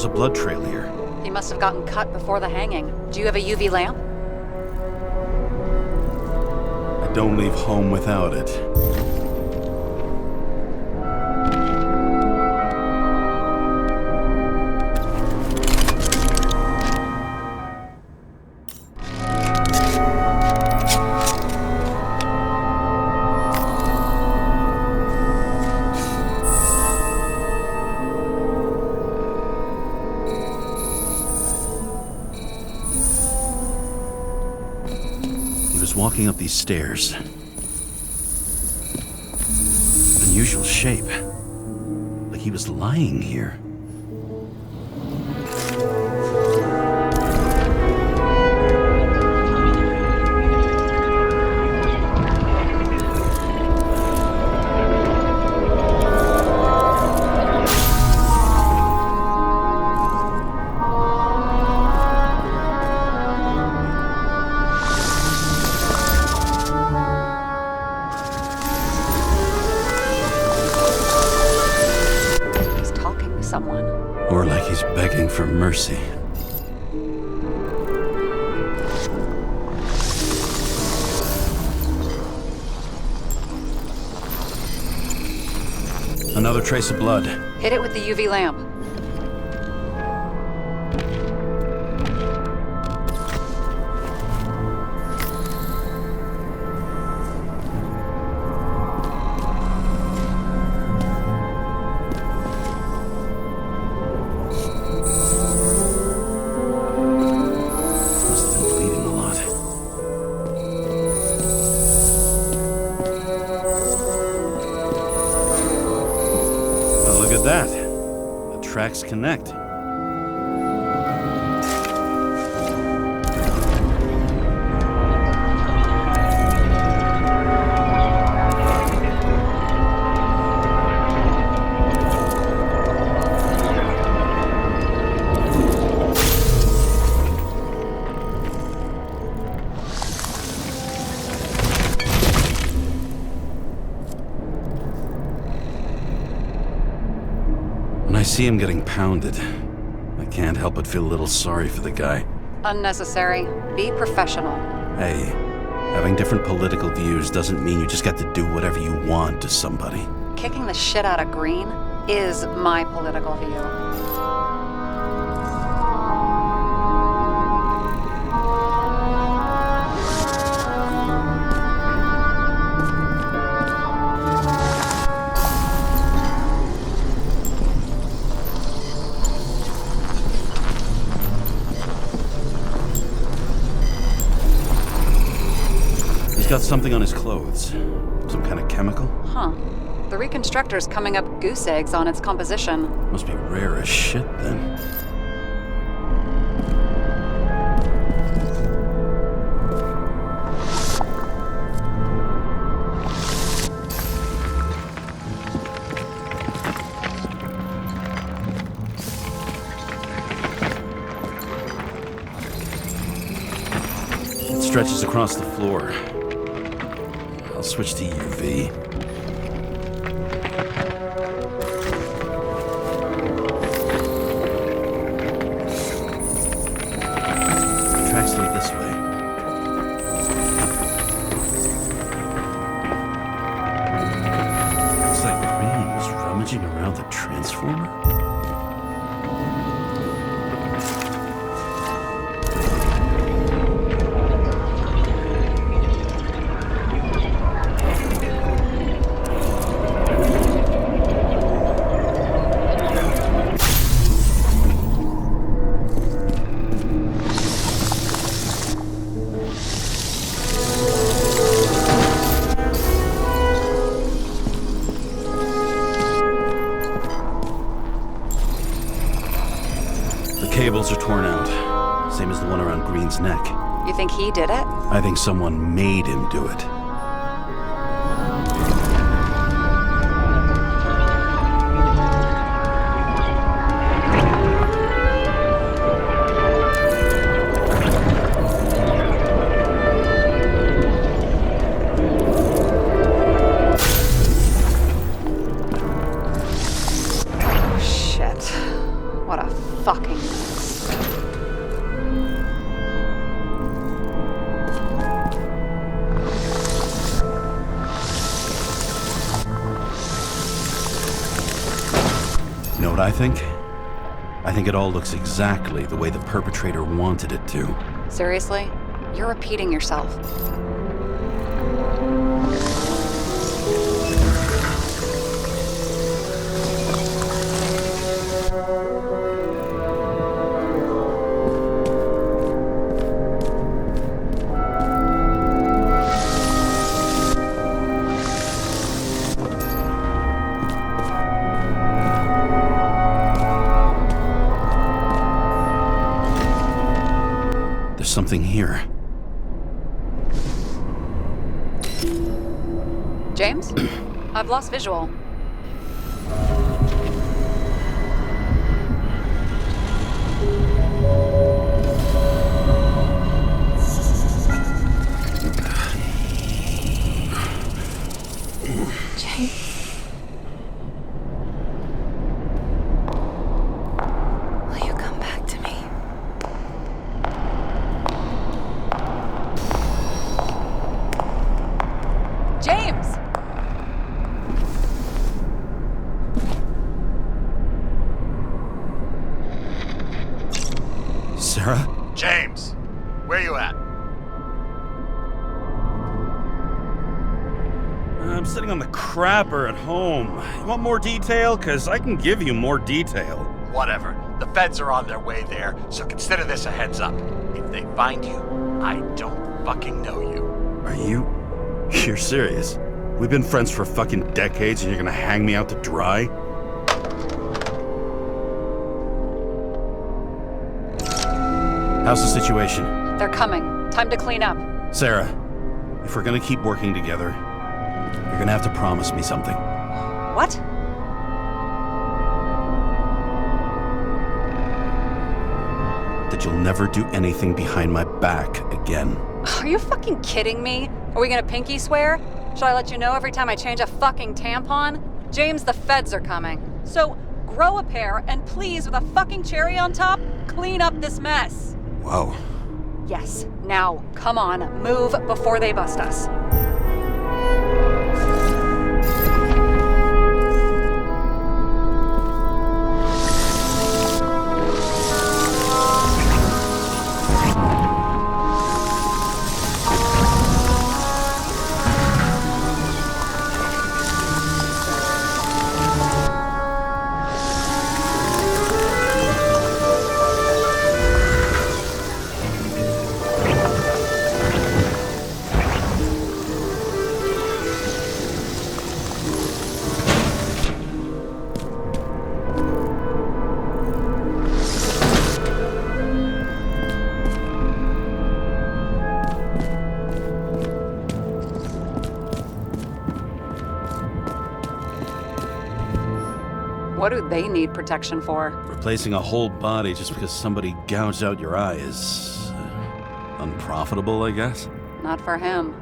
There's a blood trail here. He must have gotten cut before the hanging. Do you have a UV lamp? I don't leave home without it. Walking up these stairs. Unusual shape. Like he was lying here. Or like he's begging for mercy. Another trace of blood. Hit it with the UV lamp. Tracks connect. see him getting pounded, I can't help but feel a little sorry for the guy. Unnecessary. Be professional. Hey, having different political views doesn't mean you just get to do whatever you want to somebody. Kicking the shit out of Green is my political view. Got something on his clothes. Some kind of chemical? Huh. The reconstructor's coming up goose eggs on its composition. Must be rare as shit, then. It stretches across the floor. I'll switch to UV. Tracks lead this way. Looks like Green was rummaging around the transformer. Cables are torn out, same as the one around Green's neck. You think he did it? I think someone made him do it. Shit. What a fucking mess. You know what I think? I think it all looks exactly the way the perpetrator wanted it to. Seriously? You're repeating yourself. Something here. James? I've lost visual. James. Will you come back to me? James! Sarah? James, where you at? I'm sitting on the crapper at home. You want more detail? Because I can give you more detail. Whatever. The feds are on their way there, so consider this a heads up. If they find you, I don't fucking know you. Are you? You're serious? We've been friends for fucking decades and you're gonna hang me out to dry? How's the situation? They're coming. Time to clean up. Sarah, if we're gonna keep working together, you're gonna have to promise me something. What? That you'll never do anything behind my back again. Are you fucking kidding me? Are we gonna pinky swear? Should I let you know every time I change a fucking tampon? James, the feds are coming. So grow a pair, and please, with a fucking cherry on top, clean up this mess. Whoa. Yes, now, come on, move before they bust us. What do they need protection for? Replacing a whole body just because somebody gouged out your eye is unprofitable, I guess? Not for him.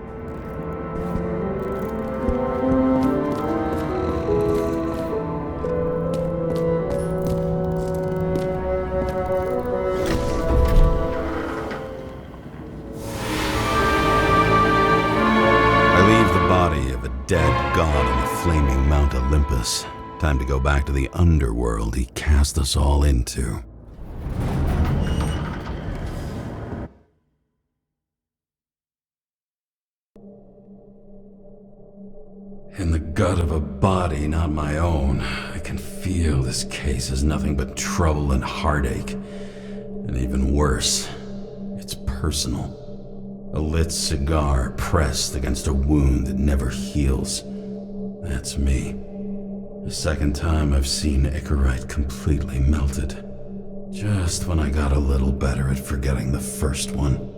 I leave the body of a dead god on the flaming Mount Olympus. Time to go back to the underworld he cast us all into. In the gut of a body not my own, I can feel this case is nothing but trouble and heartache. And even worse, it's personal. A lit cigar pressed against a wound that never heals. That's me. The second time I've seen Icarite completely melted. Just when I got a little better at forgetting the first one.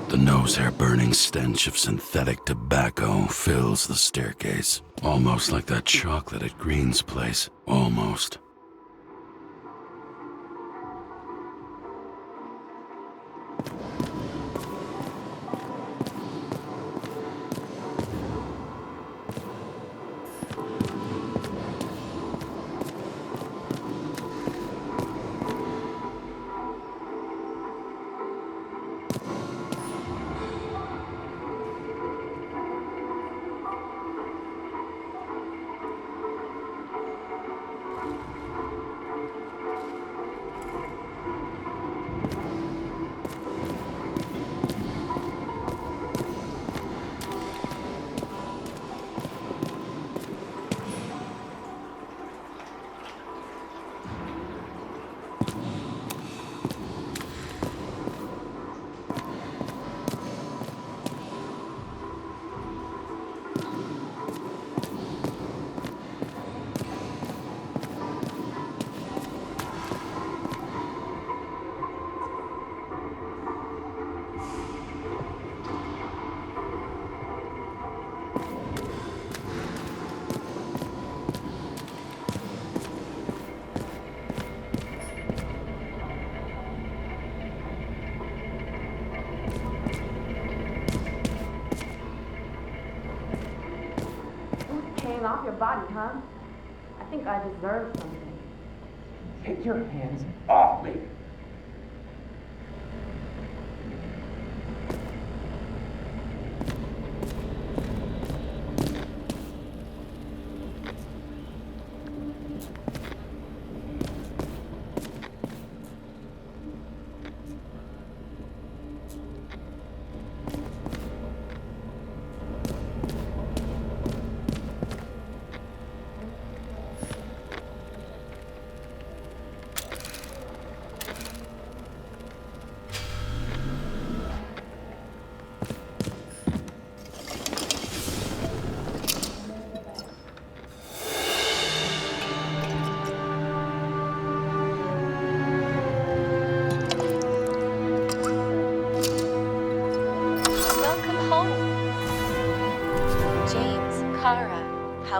The nose-hair-burning stench of synthetic tobacco fills the staircase. Almost like that chocolate at Green's place. Almost. Off your body, huh? I think I deserve something. Take your hands off me.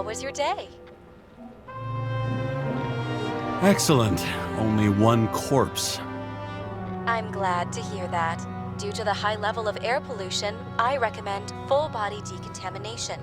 How was your day? Excellent. Only one corpse. I'm glad to hear that. Due to the high level of air pollution, I recommend full body decontamination.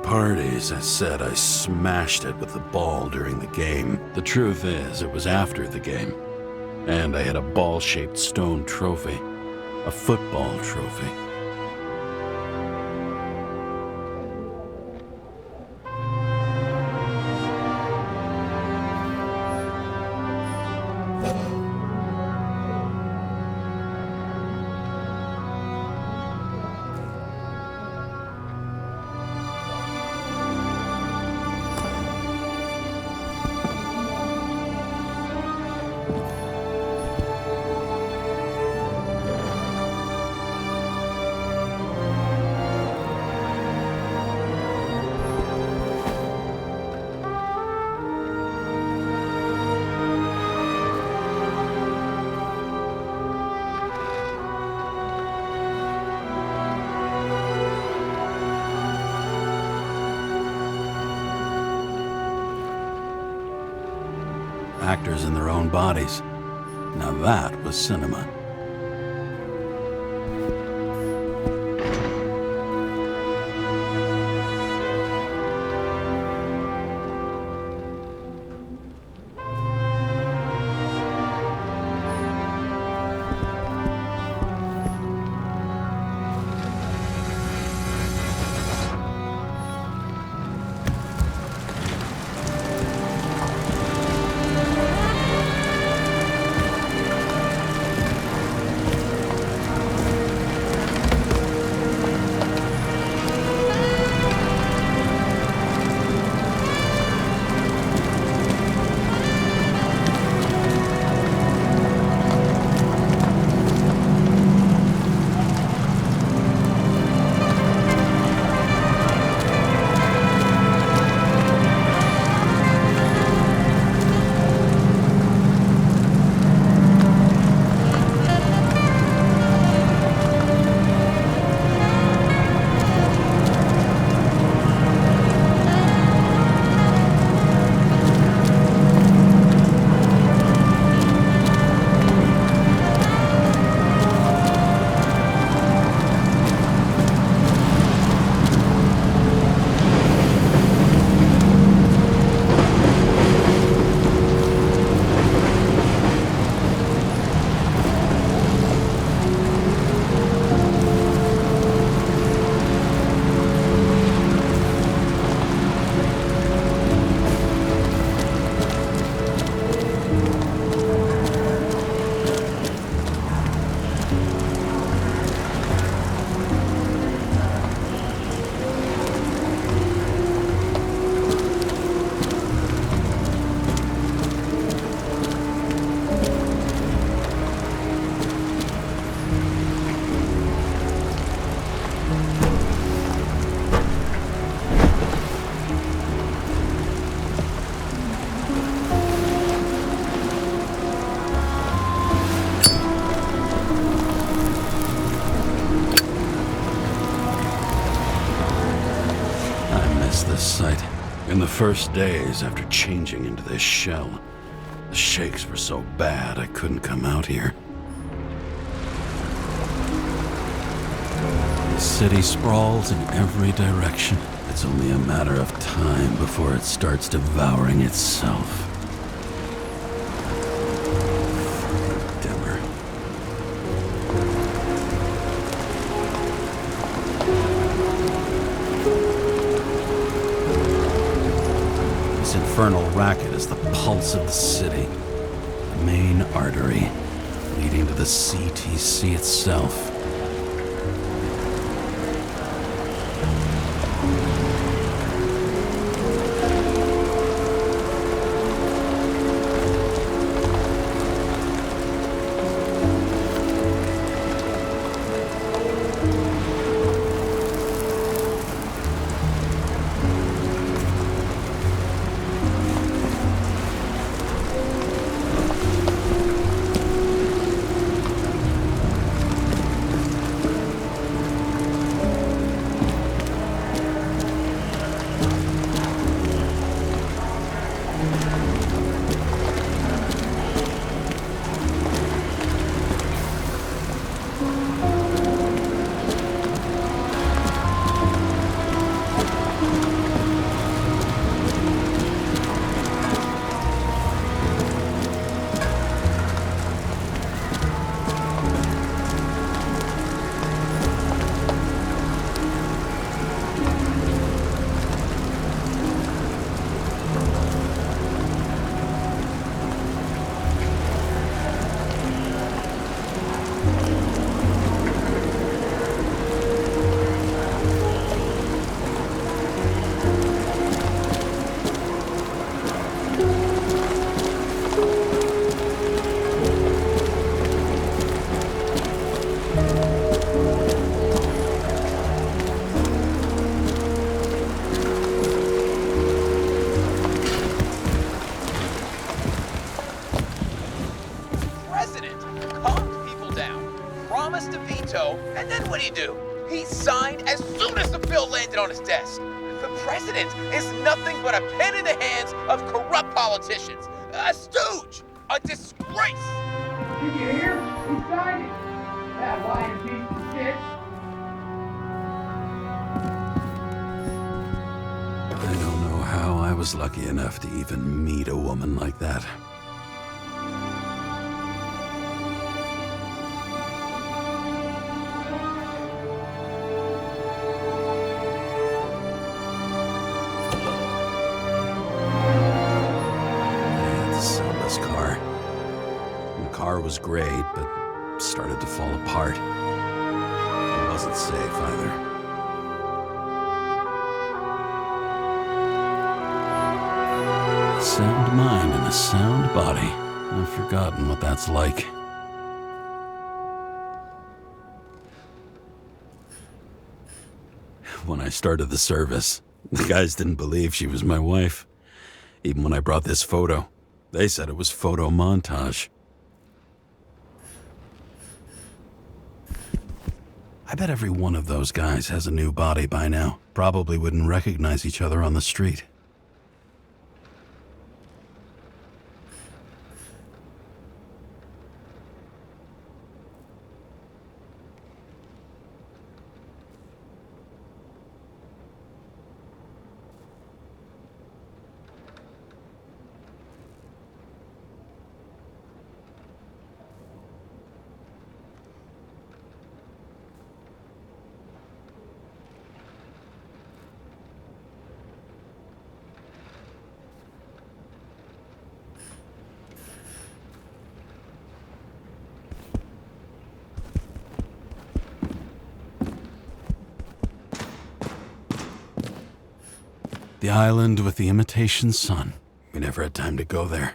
Parties, I said I smashed it with the ball during the game. The truth is, it was after the game. And I had a ball-shaped stone trophy. A football trophy. Actors in their own bodies. Now that was cinema. In the first days after changing into this shell, the shakes were so bad I couldn't come out here. The city sprawls in every direction. It's only a matter of time before it starts devouring itself. Dimmer. This infernal racket is the pulse of the city, the main artery leading to the CTC itself. And then what'd he do? He signed as soon as the bill landed on his desk. The president is nothing but a pen in the hands of corrupt politicians. A stooge! A disgrace! Did you hear? He signed it! That lying piece of shit! I don't know how I was lucky enough to even meet a woman like that. Was great, but started to fall apart. It wasn't safe either. A sound mind and a sound body. I've forgotten what that's like. When I started the service, the guys didn't believe she was my wife. Even when I brought this photo, they said it was photo montage. I bet every one of those guys has a new body by now. Probably wouldn't recognize each other on the street. The island with the imitation sun. We never had time to go there.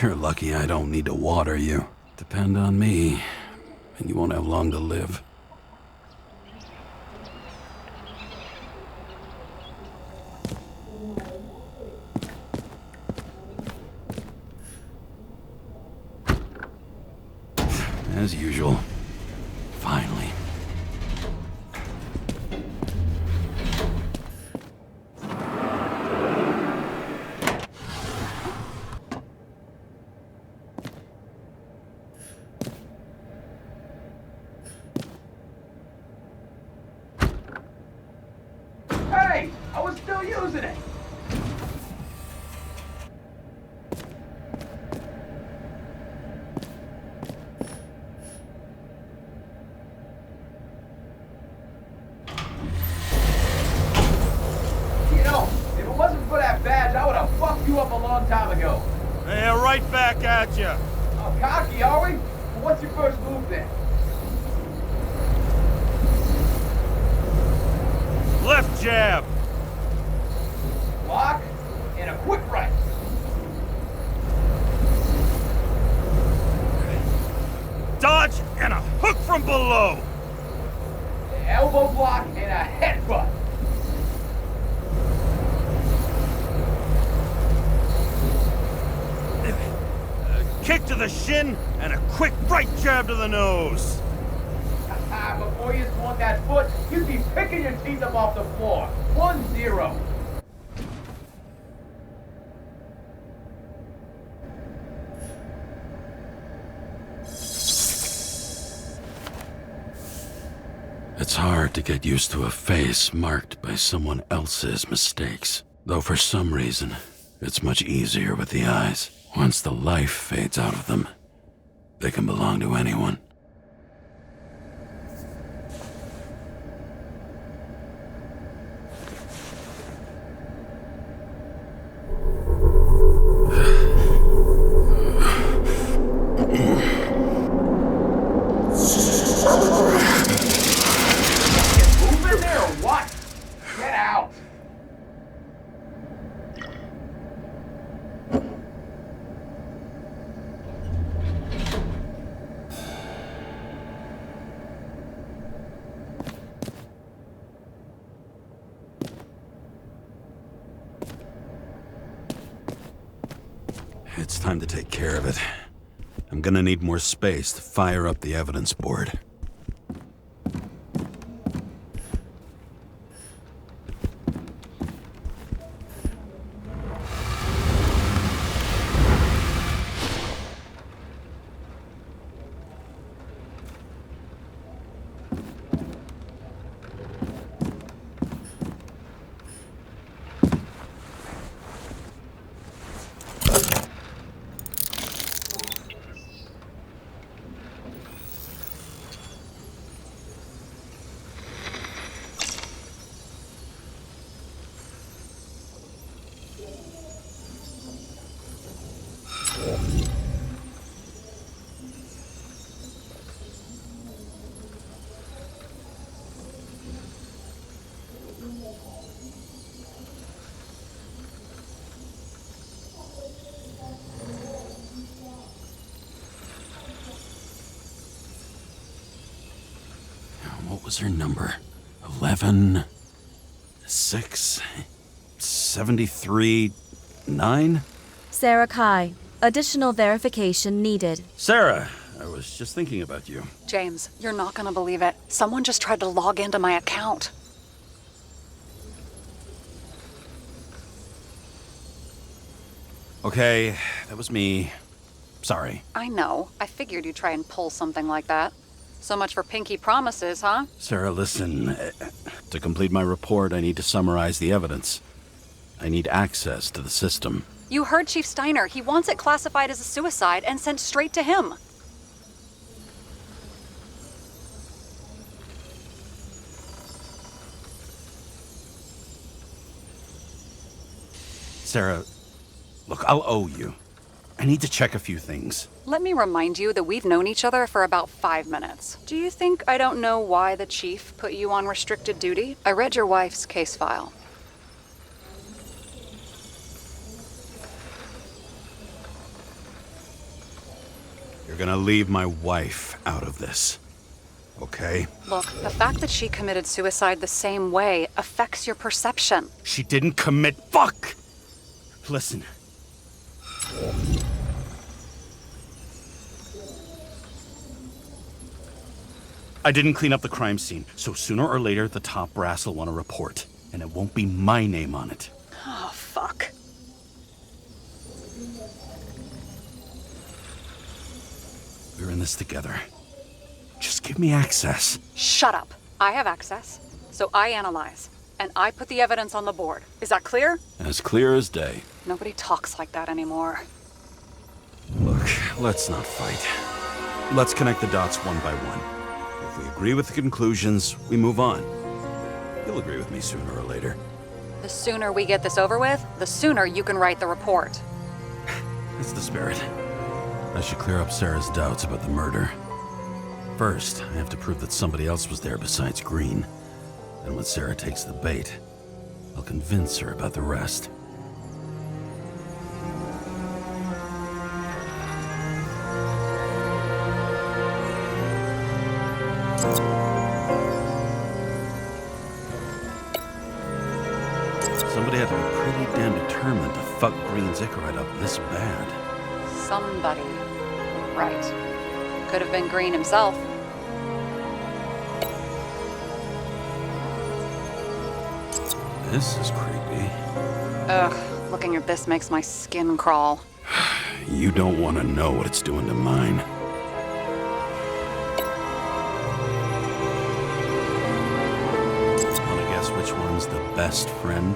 You're lucky I don't need to water you. Depend on me, and you won't have long to live. As usual. Finally. Hey, I was still using it. You know, if it wasn't for that badge, I would have fucked you up a long time ago. Yeah, right back at you. Oh, cocky, are we? Well, what's your first move then? Left jab. Block and a quick right. Dodge and a hook from below. Elbow block and a headbutt. Kick to the shin and a quick right jab to the nose. Before you swung that foot, you'd be picking your teeth up off the floor. 1-0. It's hard to get used to a face marked by someone else's mistakes. Though for some reason, it's much easier with the eyes. Once the life fades out of them, they can belong to anyone. It's time to take care of it. I'm gonna need more space to fire up the evidence board. What was her number? 11, 6, 73, 9? Sarah Kai. Additional verification needed. Sarah, I was just thinking about you. James, you're not gonna believe it. Someone just tried to log into my account. Okay, that was me. Sorry. I know. I figured you'd try and pull something like that. So much for pinky promises, huh? Sarah, listen. To complete my report, I need to summarize the evidence. I need access to the system. You heard Chief Steiner. He wants it classified as a suicide and sent straight to him. Sarah, look, I'll owe you. I need to check a few things. Let me remind you that we've known each other for about 5 minutes. Do you think I don't know why the chief put you on restricted duty? I read your wife's case file. You're gonna leave my wife out of this, okay? Look, the fact that she committed suicide the same way affects your perception. She didn't commit. Fuck! Listen. I didn't clean up the crime scene, so sooner or later the top brass will want to report, and it won't be my name on it. Oh, fuck. We're in this together. Just give me access. Shut up. I have access, so I analyze. and I put the evidence on the board. Is that clear? As clear as day. Nobody talks like that anymore. Look, let's not fight. Let's connect the dots one by one. If we agree with the conclusions, we move on. You'll agree with me sooner or later. The sooner we get this over with, the sooner you can write the report. That's the spirit. I should clear up Sarah's doubts about the murder. First, I have to prove that somebody else was there besides Green. And when Sarah takes the bait, I'll convince her about the rest. Somebody had to be pretty damn determined to fuck Green's Icarite up this bad. Somebody. Right. Could have been Green himself. This is creepy. Ugh, looking at this makes my skin crawl. You don't want to know what it's doing to mine. Want to guess which one's the best friend?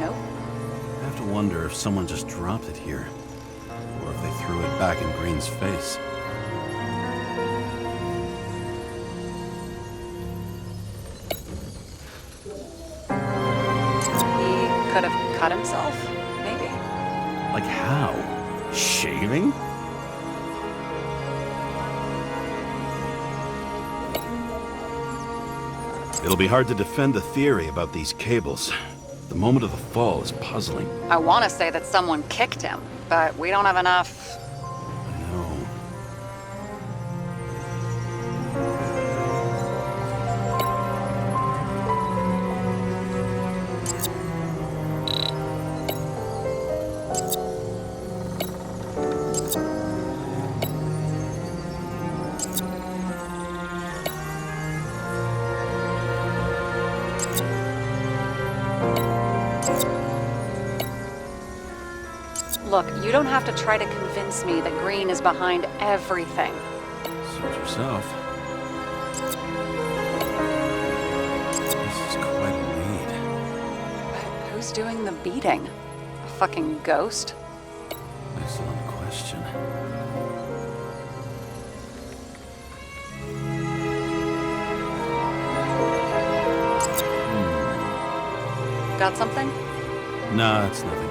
Nope. I have to wonder if someone just dropped it here, or if they threw it back in Green's face. He could have cut himself, maybe. Like how? Shaving? It'll be hard to defend the theory about these cables. The moment of the fall is puzzling. I want to say that someone kicked him, but we don't have enough. I know. Look, you don't have to try to convince me that Green is behind everything. Suit yourself. This is quite a lead. But who's doing the beating? A fucking ghost? Excellent question. Got something? Nah, it's nothing.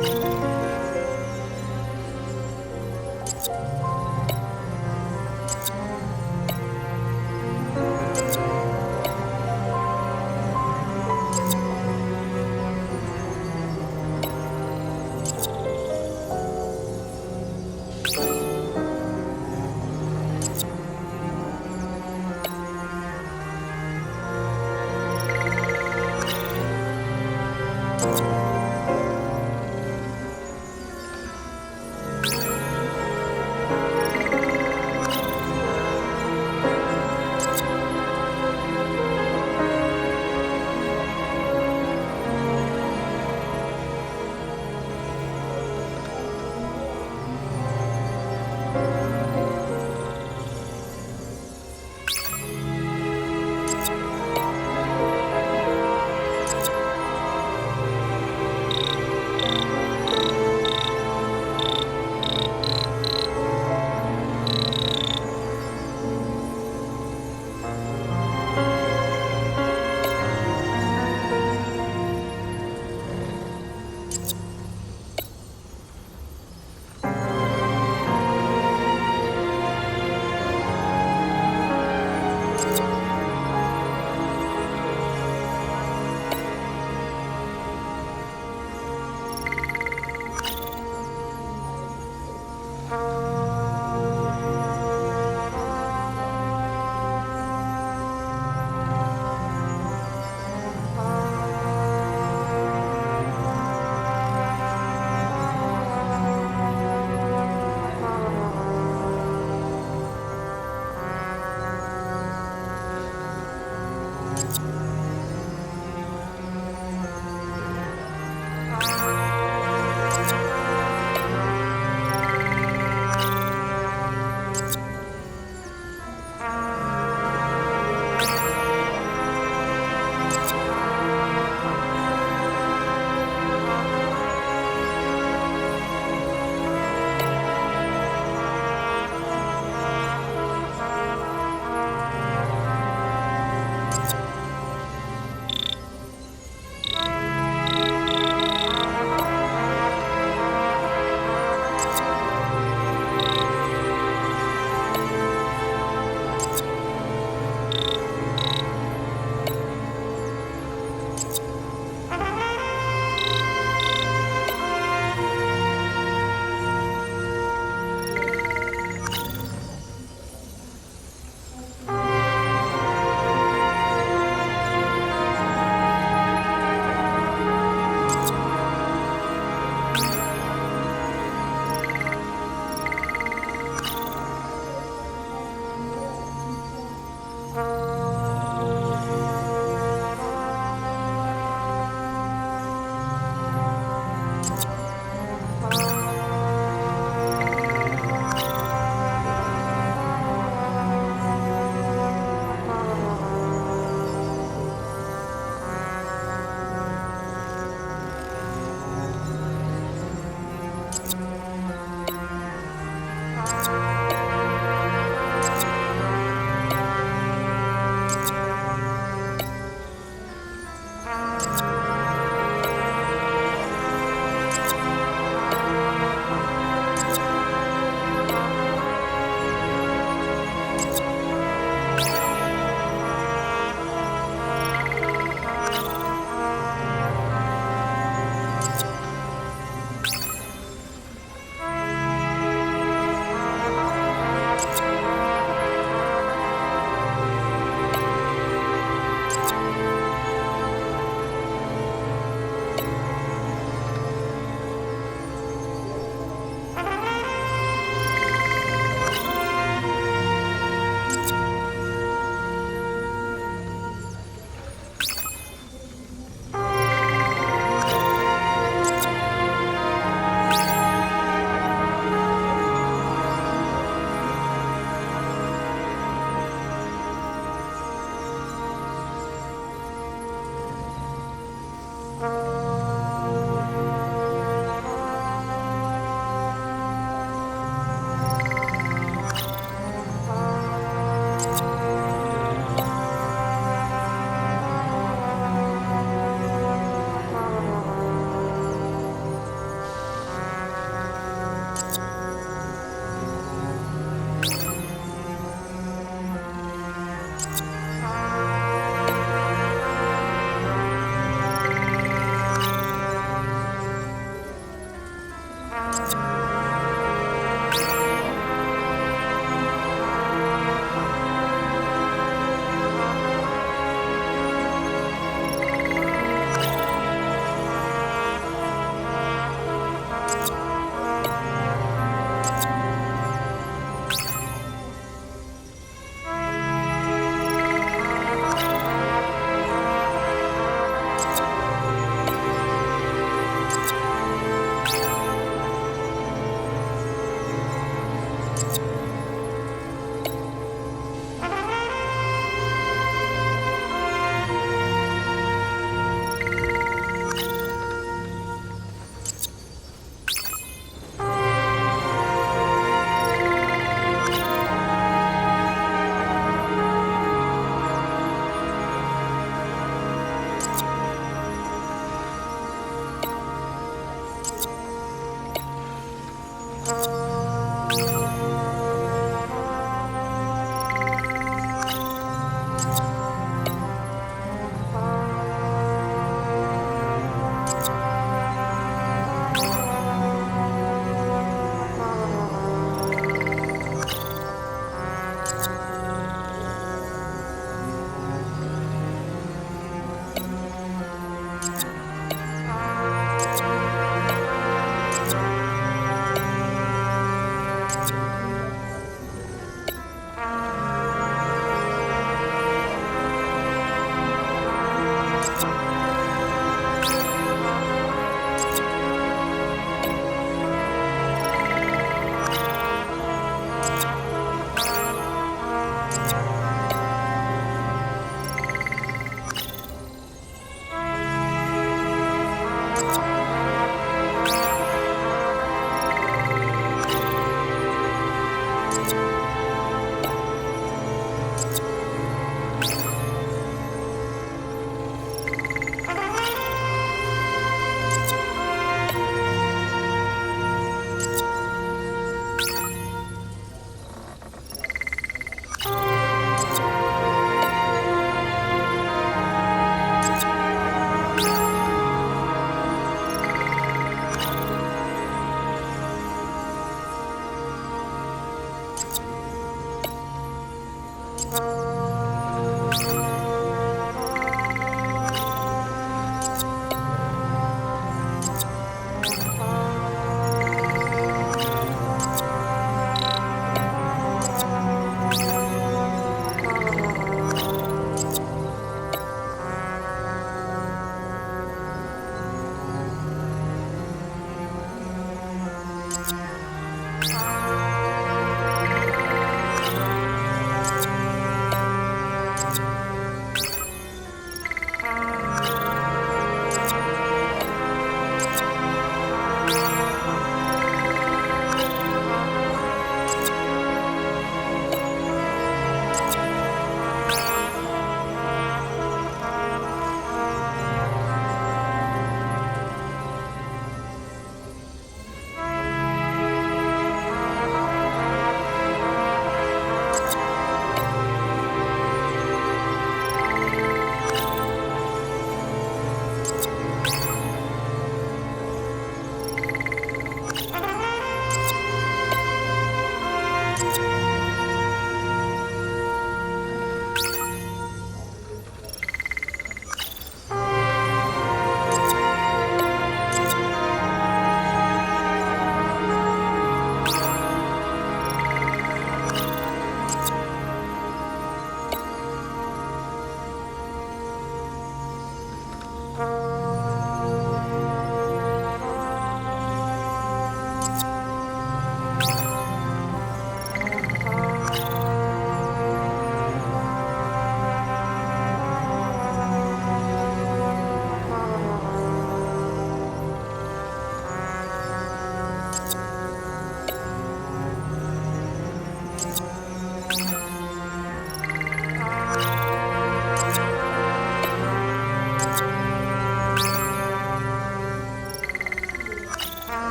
you.